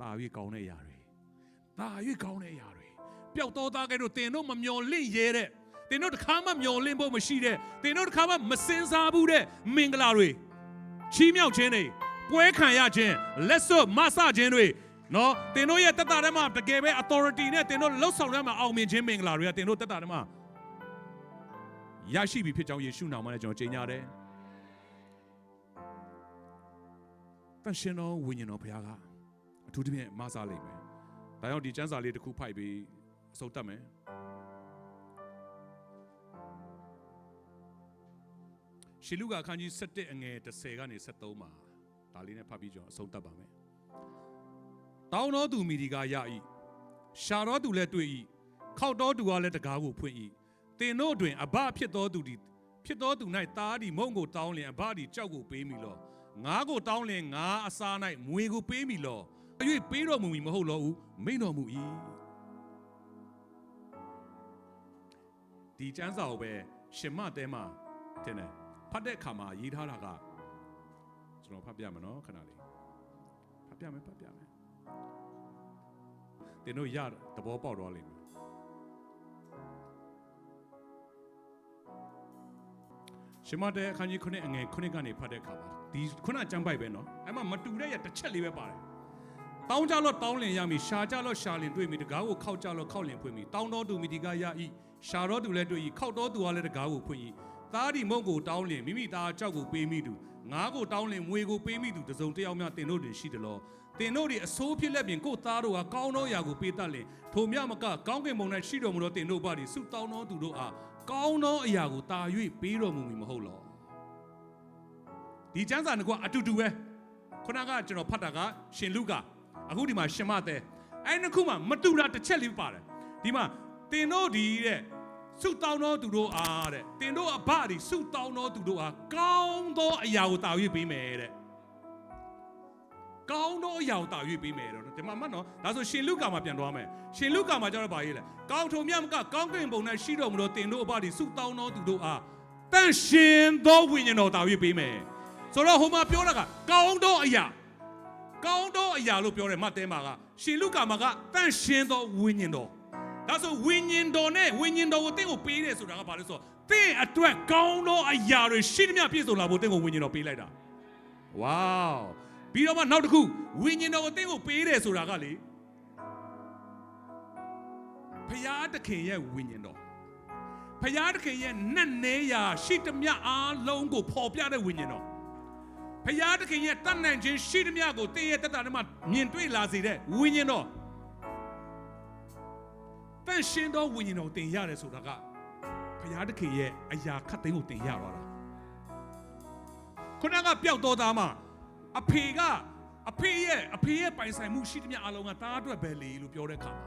တာ၍ကောင်းတဲ့အရာတွေတာ၍ကောင်းတဲ့အရာတွေပျောက်တော်သားကဲတို့တင်တို့မမျော်လင့်ရဲတဲ့တင်တို့တစ်ခါမှမျော်လင့်ဖို့မရှိတဲ့တင်တို့တစ်ခါမှမစင်စားဘူးတဲ့မင်္ဂလာတွေချီးမြှောက်ခြင်းတွေပွဲခံရခြင်းလက်စွပ်မဆခြင်းတွေနော်တင်တို့ရဲ့တက်တာထဲမှာတကယ်ပဲ authority နဲ့တင်တို့လှုပ်ဆောင်ရမှာအောင်မြင်ခြင်းမင်္ဂလာတွေကတင်တို့တက်တာထဲမှာရရှိပြီဖြစ်ကြောင်းယေရှုနာမနဲ့ကျွန်တော်ကြေညာတယ် တန်ရှင်တော်ဝိညာဉ်တော်ဘုရားကအထူးသဖြင့်မဆားလိမ့်မယ်ဒါကြောင့်ဒီကျမ်းစာလေးတစ်ခုဖိုက်ပြီးအဆုံးသတ်မယ်ရှေလုကာအခန်းကြီး7အငယ်10ကနေ73မှာဒါလေးနဲ့ဖတ်ပြီးကျွန်တော်အဆုံးသတ်ပါမယ်တောင်းတော်သူမိဒီကရ၏ရှာတော်သူလည်းတွေ့၏ခောက်တော်သူကလည်းတကားကိုဖွင့်၏တင်တို့တွင်အဘဖြစ်တော်သူသည်ဖြစ်တော်သူ၌သားသည်မုံကိုတောင်းလင်အဘသည်ကြောက်ကိုပေးမိလောငါးကိုတောင်းလင်ငါအစား၌မွေကိုပေးမိလောအ၍ပေးတော်မူမည်မဟုတ်လောဟုမိန့်တော်မူ၏ဒီကျမ်းစာကိုပဲရှင်မတဲမှာတင်တယ်ဖတ်တဲ့အခါမှာရေးထားတာကကျွန်တော်ဖတ်ပြမယ်နော်ခဏလေးဖတ်ပြမယ်တင်တို့ရသဘောပေါက်တော့လိမ့်မယ်ရှင်မတဲအခန်းကြီး9အငယ်9ကနေဖတ်တဲ့အခါမှာဒီခုနကျမ်းပိုက်ပဲနော်အဲ့မှာမတူတဲ့ရတစ်ချက်လေးပဲပါတယ်တောင်းကြလို့တောင်းလင်ရမည်ရှာကြလို့ရှာလင်တွေ့မည်တကားကိုခောက်ကြလို့ခောက်လင်ဖွင့်မည်တောင်းတော်သူမိဒီကရ၏ရှာတော်သူလည်းတွေ့၏ခောက်တော်သူကလည်းတကားကိုဖွင့်၏သားဒီမုံကိုတောင်းလင်မိမိသားကြောက်ကိုပေးမိသူငါးကိုတောင်းလင်မွေကိုပေးမိသူတစုံတစ်ယောက်များတင်တို့တွင်ရှိတယ်လို့တင်တို့ဒီအဆိုးဖြစ်လက်ပြင်ကိုသားတို့ကကောင်းသောရာကိုပေးတတ်လင်ထိုမြမကကောင်းကင်ဘုံ၌ရှိတော်မူသောတင်တို့ဘာဒီဆုတောင်းတော်သူတို့အားကောင်းသောအရာကိုတာ၍ပေးတော်မူမည်မဟုတ်လောဒီကျမ်းစာကအတူတူပဲခုနကကျွန်တော်ဖတ်တာကရှင်လုကာအခုဒီမှာရှင်မသက်အဲ့နှစ်ခုမှမတူတာတစ်ချက်လေးပါတယ်ဒီမှာတင်တို့ဒီတဲ့ဆုတောင်းတော်သူတို့အားတဲ့တင်တို့အဘဒီဆုတောင်းတော်သူတို့အားကောင်းသောအရာကိုတာ၍ပေးမယ်တဲ့ကောင်းသောအရာကိုတာ၍ပေးမယ်တော့ဒီမှာမှတ်နော်ဒါဆိုရှင်လုကာမှာပြန်သွားမယ်ရှင်လုကာမှာကျတော့ဗာရေးလေကောင်းထုံမြတ်မကကောင်းကင်ဘုံ၌ရှိတော်မူသောတင်တို့အဘဒီဆုတောင်းတော်သူတို့အားတန်ရှင်သောဝိညာဉ်တော်တာ၍ပေးမယ်ဆိုတော့ဟိုမှာပြောတာကကောင်းသောအရာလို့ပြောတယ်မတ်တဲမှာကရှင်လုကာမှာကတန်ရှင်သောဝိညာဉ်တော်ဒါဆိုဝိညာဉ်တော်နဲ့ဝိညာဉ်တော်ကိုတင်းကိုပေးတယ်ဆိုတာကဘာလဲဆိုတော့တင်းအတွက်ကောင်းသောအရာတွေရှိသမျှပြည့်စုံလာဖို့တင်းကိုဝိညာဉ်တော်ပေးလိုက်တာဝေါပြီးတော့မှနောက်တစ်ခုဝိညာဉ်တော်ကိုတင်းကိုပေးတယ်ဆိုတာကလေဖယားသခင်ရဲ့ဝိညာဉ်တော်ဖယားသခင်ရဲ့နတ်နေရာရှိသမျှအားလုံးကိုပေါ်ပြတဲ့ဝိညာဉ်တော်ဖယားသခင်ရဲ့တတ်နိုင်ခြင်းရှိသမျှကိုတင်းရဲ့တက်တာထဲမှာမြင်တွေ့လာစေတဲ့ဝိညာဉ်တော်တန်ရှင်သောဝိညာဉ်တော်တင်ရတယ်ဆိုတာကဘုရားသခင်ရဲ့အရာခတ်သိမ်းကိုတင်ရသွားတာခုနကပျောက်တော်သားမှာအဖေရဲ့ပိုင်ဆိုင်မှုရှိသမျှအလုံးကသားအတွက်ပဲလေလို့ပြောတဲ့အခါမှာ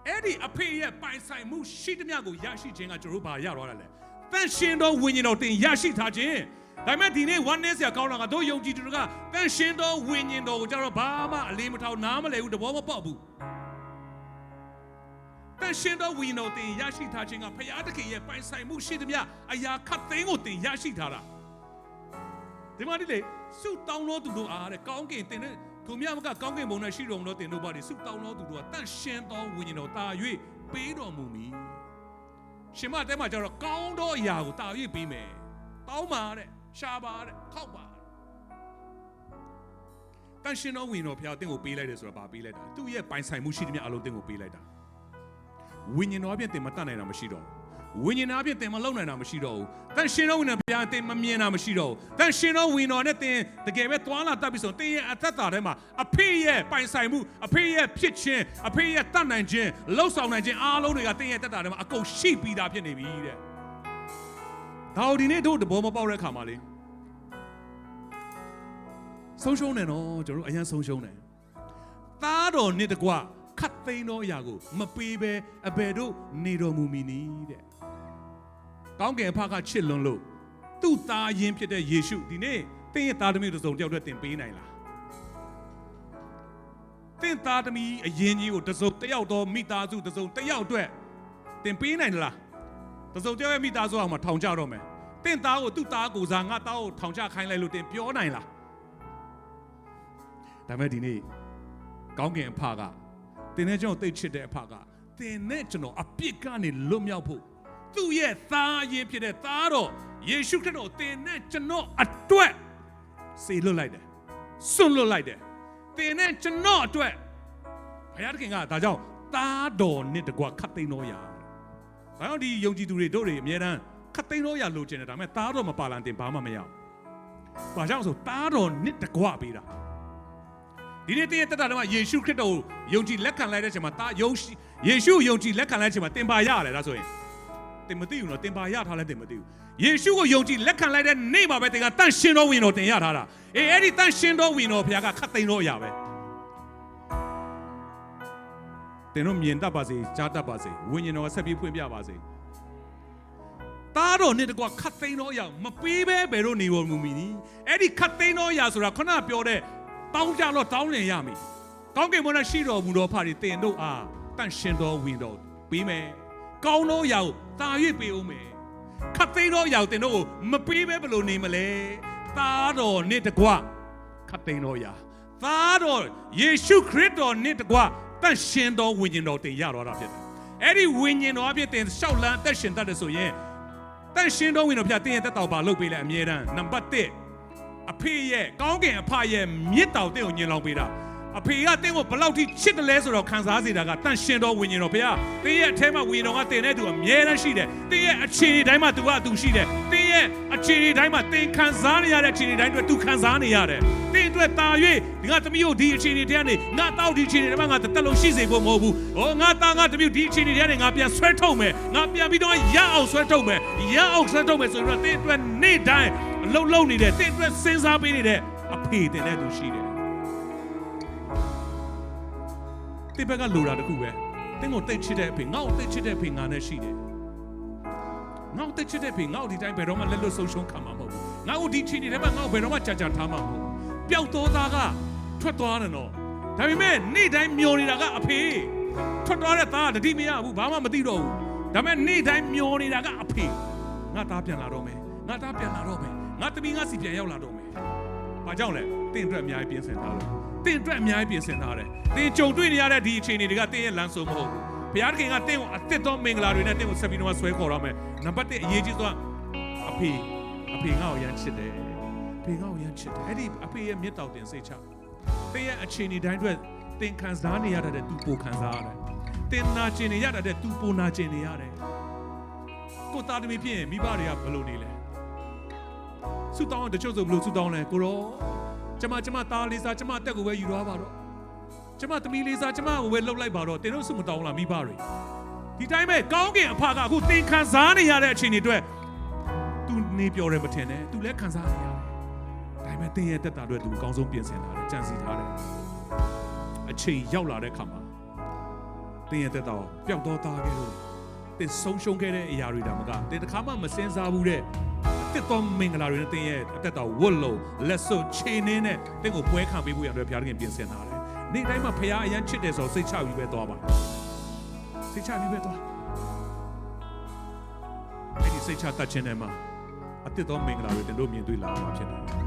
အဲ့ဒီအဖေရဲ့ပိုင်ဆိုင်မှုရှိသမျှကိုရရှိခြင်းကကျွန်တော်တို့ဘာရသွားတာလဲတန်ရှင်သောဝိညာဉ်တော်တင်ရရှိထားခြင်းဒါပေမဲ့ဒီနေ့ one day ဆရာကောင်းတာကတို့ယုံကြည်သူတွေကတန်ရှင်သောဝိညာဉ်တော်ကိုကျတော့ဘာမှအလေးမထားနားမလည်ဘူးတဘောမပေါက်ဘူးတန်ရှင်တော်ဝိညာဉ်တော်တင်ရရှိထားခြင်းကဖယားသခင်ရဲ့ပိုင်ဆိုင်မှုရှိသမျှအရာခတ်သိမ်းကိုတင်ရရှိထားတာဒီမှာဒီလေဆုတောင်းတော်သူတို့အားတဲ့ကောင်းကင်တင်တဲ့သူများမကကောင်းကင်ဘုံနဲ့ရှိတော်မူသောတင်တို့ပါဒီဆုတောင်းတော်သူတို့ကတန်ရှင်တော်ဝိညာဉ်တော်တာ၍ပေးတော်မူမည်ရှင်မတဲမှာကျတော့ကောင်းသောအရာကိုတာ၍ပေးမယ်တောင်းပါတဲ့ရှာပါတဲ့ခောက်ပါတန်ရှင်တော်ဝိညာဉ်တော်ဖယားတင်ကိုပေးလိုက်တယ်ဆိုတာဘာပေးလိုက်တာသူ့ရဲ့ပိုင်ဆိုင်မှုရှိသမျှအလုံးတင်ကိုပေးလိုက်တာဝိညာဉ်တော်အပြင်တင်မတတ်နိုင်တာမရှိတော့ဘူးဝိညာဉ်တော်အပြင်တင်မလုံနိုင်တာမရှိတော့ဘူးတန်ရှင်တော်ဝိညာဉ်ဘုရားတင်မမြင်တာမရှိတော့ဘူးတန်ရှင်တော်ဝိညာဉ်တော်နဲ့တင်တကယ်ပဲသွားလာတတ်ပြီးဆိုတင်ရဲ့အသက်တာထဲမှာအဖေရဲ့ပိုင်ဆိုင်မှုအဖေရဲ့ဖြစ်ခြင်းအဖေရဲ့တတ်နိုင်ခြင်းလှုပ်ဆောင်နိုင်ခြင်းအားလုံးတွေကတင်ရဲ့သက်တာထဲမှာအကုန်ရှိပြီးသားဖြစ်နေပြီတဲ့ဒါဒီနေ့တို့တဘောမပေါက်တဲ့ခါမှာလေဆုံးရှုံးတယ်နော်ကျွန်တော်တို့အရင်ဆုံးရှုံးတယ်သားတော်နဲ့တကွခတ်သိမ်းသောအရာကိုမပေးဘဲအဘယ်တို့နေတော်မူမည်နည်းတဲ့ကောင်းကင်အဖကချစ်လွန်လို့သူ့သားရင်းဖြစ်တဲ့ယေရှုဒီနေ့တင်းရဲ့သားသမီးတို့စုံတယောက်တည်းတင်ပေးနိုင်လားတင်းသားသမီးအရင်ကြီးကိုတစုံတယောက်တော့မိသားစုတစုံတယောက်အတွက်တင်ပေးနိုင်လားတစုံတယောက်ရဲ့မိသားစုအောင်မှာထောင်ကြတော့မယ်တင်းသားကိုသူ့သားကိုစားငါသားကိုထောင်ချခိုင်းလိုက်လို့တင်ပြောနိုင်လားဒါမဲ့ဒီနေ့ကောင်းကင်အဖကတင်နဲ့ကျွန်တော်သိချစ်တဲ့အဖကတင်နဲ့ကျွန်တော်အပြစ်ကနေလွတ်မြောက်ဖို့သူ့ရဲ့သားရင်းဖြစ်တဲ့သားတော်ယေရှုခရစ်တော်တင်နဲ့ကျွန်တော်အတွက်စေလွတ်လိုက်တယ်စွန့်လွတ်လိုက်တယ်တင်နဲ့ကျွန်တော်အတွက်ဘုရားသခင်ကဒါကြောင့်သားတော်နဲ့တကွခတ်သိမ်းတော်ရာဒါကြောင့်ဒီယုံကြည်သူတွေတို့တွေအများတန်းခတ်သိမ်းတော်ရာလိုချင်တယ်ဒါပေမဲ့သားတော်မပါလာတင်ဘာမှမရဘူး ဘာကြောင့်ဆိုတားတော်နှစ်တကွပေးတာဒီနေ့တင်းရဲ့တက်တာတော့ယေရှုခရစ်တော်ကိုယုံကြည်လက်ခံလိုက်တဲ့အချိန်မှာတာယေရှုယုံကြည်လက်ခံလိုက်တဲ့အချိန်မှာတင်ပါရတယ်ဒါဆိုရင်တင်မသိဘူးနော်တင်ပါရထားလဲတင်မသိဘူးယေရှုကိုယုံကြည်လက်ခံလိုက်တဲ့နေ့မှာပဲတင်ကတန့်ရှင်းတော်ဝင်တော်တင်ရထားတာအဲ့ဒီတန့်ရှင်းတော်ဝင်တော်ဘုရားကခတ်သိမ်းတော်အရာပဲတင်တို့မြင်တတ်ပါစေကြားတတ်ပါစေဝိညာဉ်တော်ဆက်ပြီးဖွင့်ပြပါစေတားတော်နဲ့တကွာခတ်သိမ်းတော်အရာမပေးဘဲဘယ်တော့နေဝမူမီနီအဲ့ဒီခတ်သိမ်းတော်အရာဆိုတာခုနပြောတဲ့တောင်းကြတော့တောင်းလင်ရမယ်ကောင်းကင်ဘုရားရှိတော်မူတော်ဖာတွေတင်တို့အားတန့်ရှင်းတော်ဝင်တော်ပေးမယ်ကောင်းသောအရာကိုတာ၍ပေးအောင်မယ်ခတ်သိမ်းသောအရာကိုတင်တို့ကိုမပေးဘဲဘယ်လိုနေမလဲသားတော်နဲ့တကွခတ်သိမ်းသောအရာသားတော်ယေရှုခရစ်တော်နဲ့တကွတန့်ရှင်းသောဝိညာဉ်တော်တင်ရတော်တာဖြစ်တယ်အဲ့ဒီဝိညာဉ်တော်အဖြစ်တင်လျှောက်လန်းအသက်ရှင်တတ်တယ်ဆိုရင်တန့်ရှင်းသောဝိညာဉ်တော်ဖျားတင်ရဲ့တက်တော်ပါလုပ်ပေးလိုက်အမြဲတမ်းနံပါတ်1အဖေရဲ့ကောင်းကင်အဖရဲ့မြစ်တော်တင်ကိုညင်လောင်ပေးတာအဖေကတင်းကိုဘလောက်ထိချစ်တယ်လဲဆိုတော့ခံစားစေတာကတန့်ရှင်းသောဝိညာဉ်တော်ဘုရားတင်းရဲ့အထဲမှာဝိညာဉ်တော်ကတင်တဲ့သူအမြဲတမ်းရှိတယ်တင်းရဲ့အခြေအနေတိုင်းမှာသူကသူရှိတယ်တင်းရဲ့အခြေအနေတိုင်းမှာတင်းခံစားနေရတဲ့အခြေအနေတိုင်းတွေသူခံစားနေရတယ်တင်းအတွက်တာ၍ဒီငါသမီးကိုဒီအခြေအနေတွေကနေငါတောက်ဒီအခြေအနေတွေမှာငါတက်လုံးရှိစေဖို့မဟုတ်ဘူးဟောငါသားငါသမီးဒီအခြေအနေတွေကနေငါပြန်ဆွဲထုတ်မယ်ငါပြန်ပြီးတော့ရအောင်ဆွဲထုတ်မယ်ရအောင်ဆွဲထုတ်မယ်ဆိုတော့တင်းအတွက်နေ့တိုင်းအလုံးလုံးနေတဲ့တင်းအတွက်စဉ်းစားပေးနေတဲ့အဖေတင်တဲ့သူရှိတယ်ဒီဘက်ကလိုတာတခုပဲတင်းကိုတိတ်ချစ်တဲ့အဖေငါ့ကိုတိတ်ချစ်တဲ့အဖေငါနဲ့ရှိတယ်ငါ့ကိုတိတ်ချစ်တဲ့အဖေငါ့ကိုဒီတိုင်းဘယ်တော့မှလက်လွတ်ဆုံးရှုံးခံမှာမဟုတ်ဘူးငါ့ကိုဒီချိန်နေတယ်မှာငါ့ကိုဘယ်တော့မှကြာကြာထားမှာမဟုတ်ပျောက်သောသားကထွက်သွားတယ်နော်ဒါပေမဲ့နေ့တိုင်းမျောနေတာကအဖေထွက်သွားတဲ့သားကတတိမရဘူးဘာမှမသိတော့ဘူးဒါပေမဲ့နေ့တိုင်းမျောနေတာကအဖေငါသားပြန်လာတော့မယ်ငါသားပြန်လာတော့မယ်ငါသမီးငါစီပြန်ရောက်လာတော့မယ်ဘာကြောင့်လဲတင်းအတွက်အများကြီးပြင်ဆင်ထားလို့တင်းအတွက်အများကြီးပြင်ဆင်ထားတယ်တင်းကြုံတွေ့နေရတဲ့ဒီအခြေအနေတွေကတင်းရဲ့လမ်းဆုံးမဟုတ်ဘူးဘုရားသခင်ကတင်းကိုအသစ်သောမင်္ဂလာတွေနဲ့တင်းကိုဆက်ပြီးတော့ဆွဲခေါ်ရမယ်နံပါတ်1အရေးကြီးဆုံးကအဖေငါ့ကိုရမ်းချစ်တယ်အဖေငါ့ကိုရမ်းချစ်တယ်အဲ့ဒီအဖေရဲ့မြတ်တော်တင်စိတ်ချတင်းရဲ့အခြေအနေတိုင်းအတွက်တင်းခံစားနေရတဲ့သူပိုခံစားရတယ်တင်းနာကျင်နေရတဲ့သူပိုနာကျင်နေရတယ်ကိုသားသမီးဖြစ်ရင်မိဘတွေကဘယ်လိုနေလဲဆုတောင်းတချို့ဆိုဘယ်လိုဆုတောင်းလဲကိုရောကျမသားလေးစားကျမအသက်ကိုပဲယူသွားပါတော့ကျမသမီးလေးစားကျမကိုပဲလှုပ်လိုက်ပါတော့တင်တို့ဆုမတောင်းလားမိဘတွေဒီတိုင်းပဲကောင်းကင်အဖကအခုသင်ခံစားနေရတဲ့အချိန်တွေအတွက်သူနေပြောတယ်မထင်နဲ့သူလည်းခံစားနေရတယ်ဒါပေမဲ့သင်ရဲ့တက်တာအတွက်သူအကောင်းဆုံးပြင်ဆင်လာတယ်ကြံစည်ထားတယ်အချိန်ရောက်လာတဲ့ခါမှာသင်ရဲ့တက်တာကိုပျောက်တော့သားခဲ့လို့သင်ဆုံးရှုံးခဲ့တဲ့အရာတွေဒါမှကသင်တစ်ခါမှမစင်စားဘူးတဲ့တစ်တော်မင်္ဂလာတွေနဲ့တင်းရဲ့အသက်တော်ဝတ်လို့လက်စွပ်ခြေနှင်းနဲ့တင်းကိုပွဲခံပေးဖို့ရတဲ့ဘုရားသခင်ပြင်ဆင်ထားတယ်။နေ့တိုင်းမှာဘုရားအရန်ချစ်တယ်ဆိုစိတ်ချပြီးပဲသွားပါ။စိတ်ချပြီးပဲသွား။အဲ့ဒီစိတ်ချတတ်ခြင်းထဲမှာအသက်တော်မင်္ဂလာတွေတင်းတို့မြင်တွေ့လာမှာဖြစ်တယ်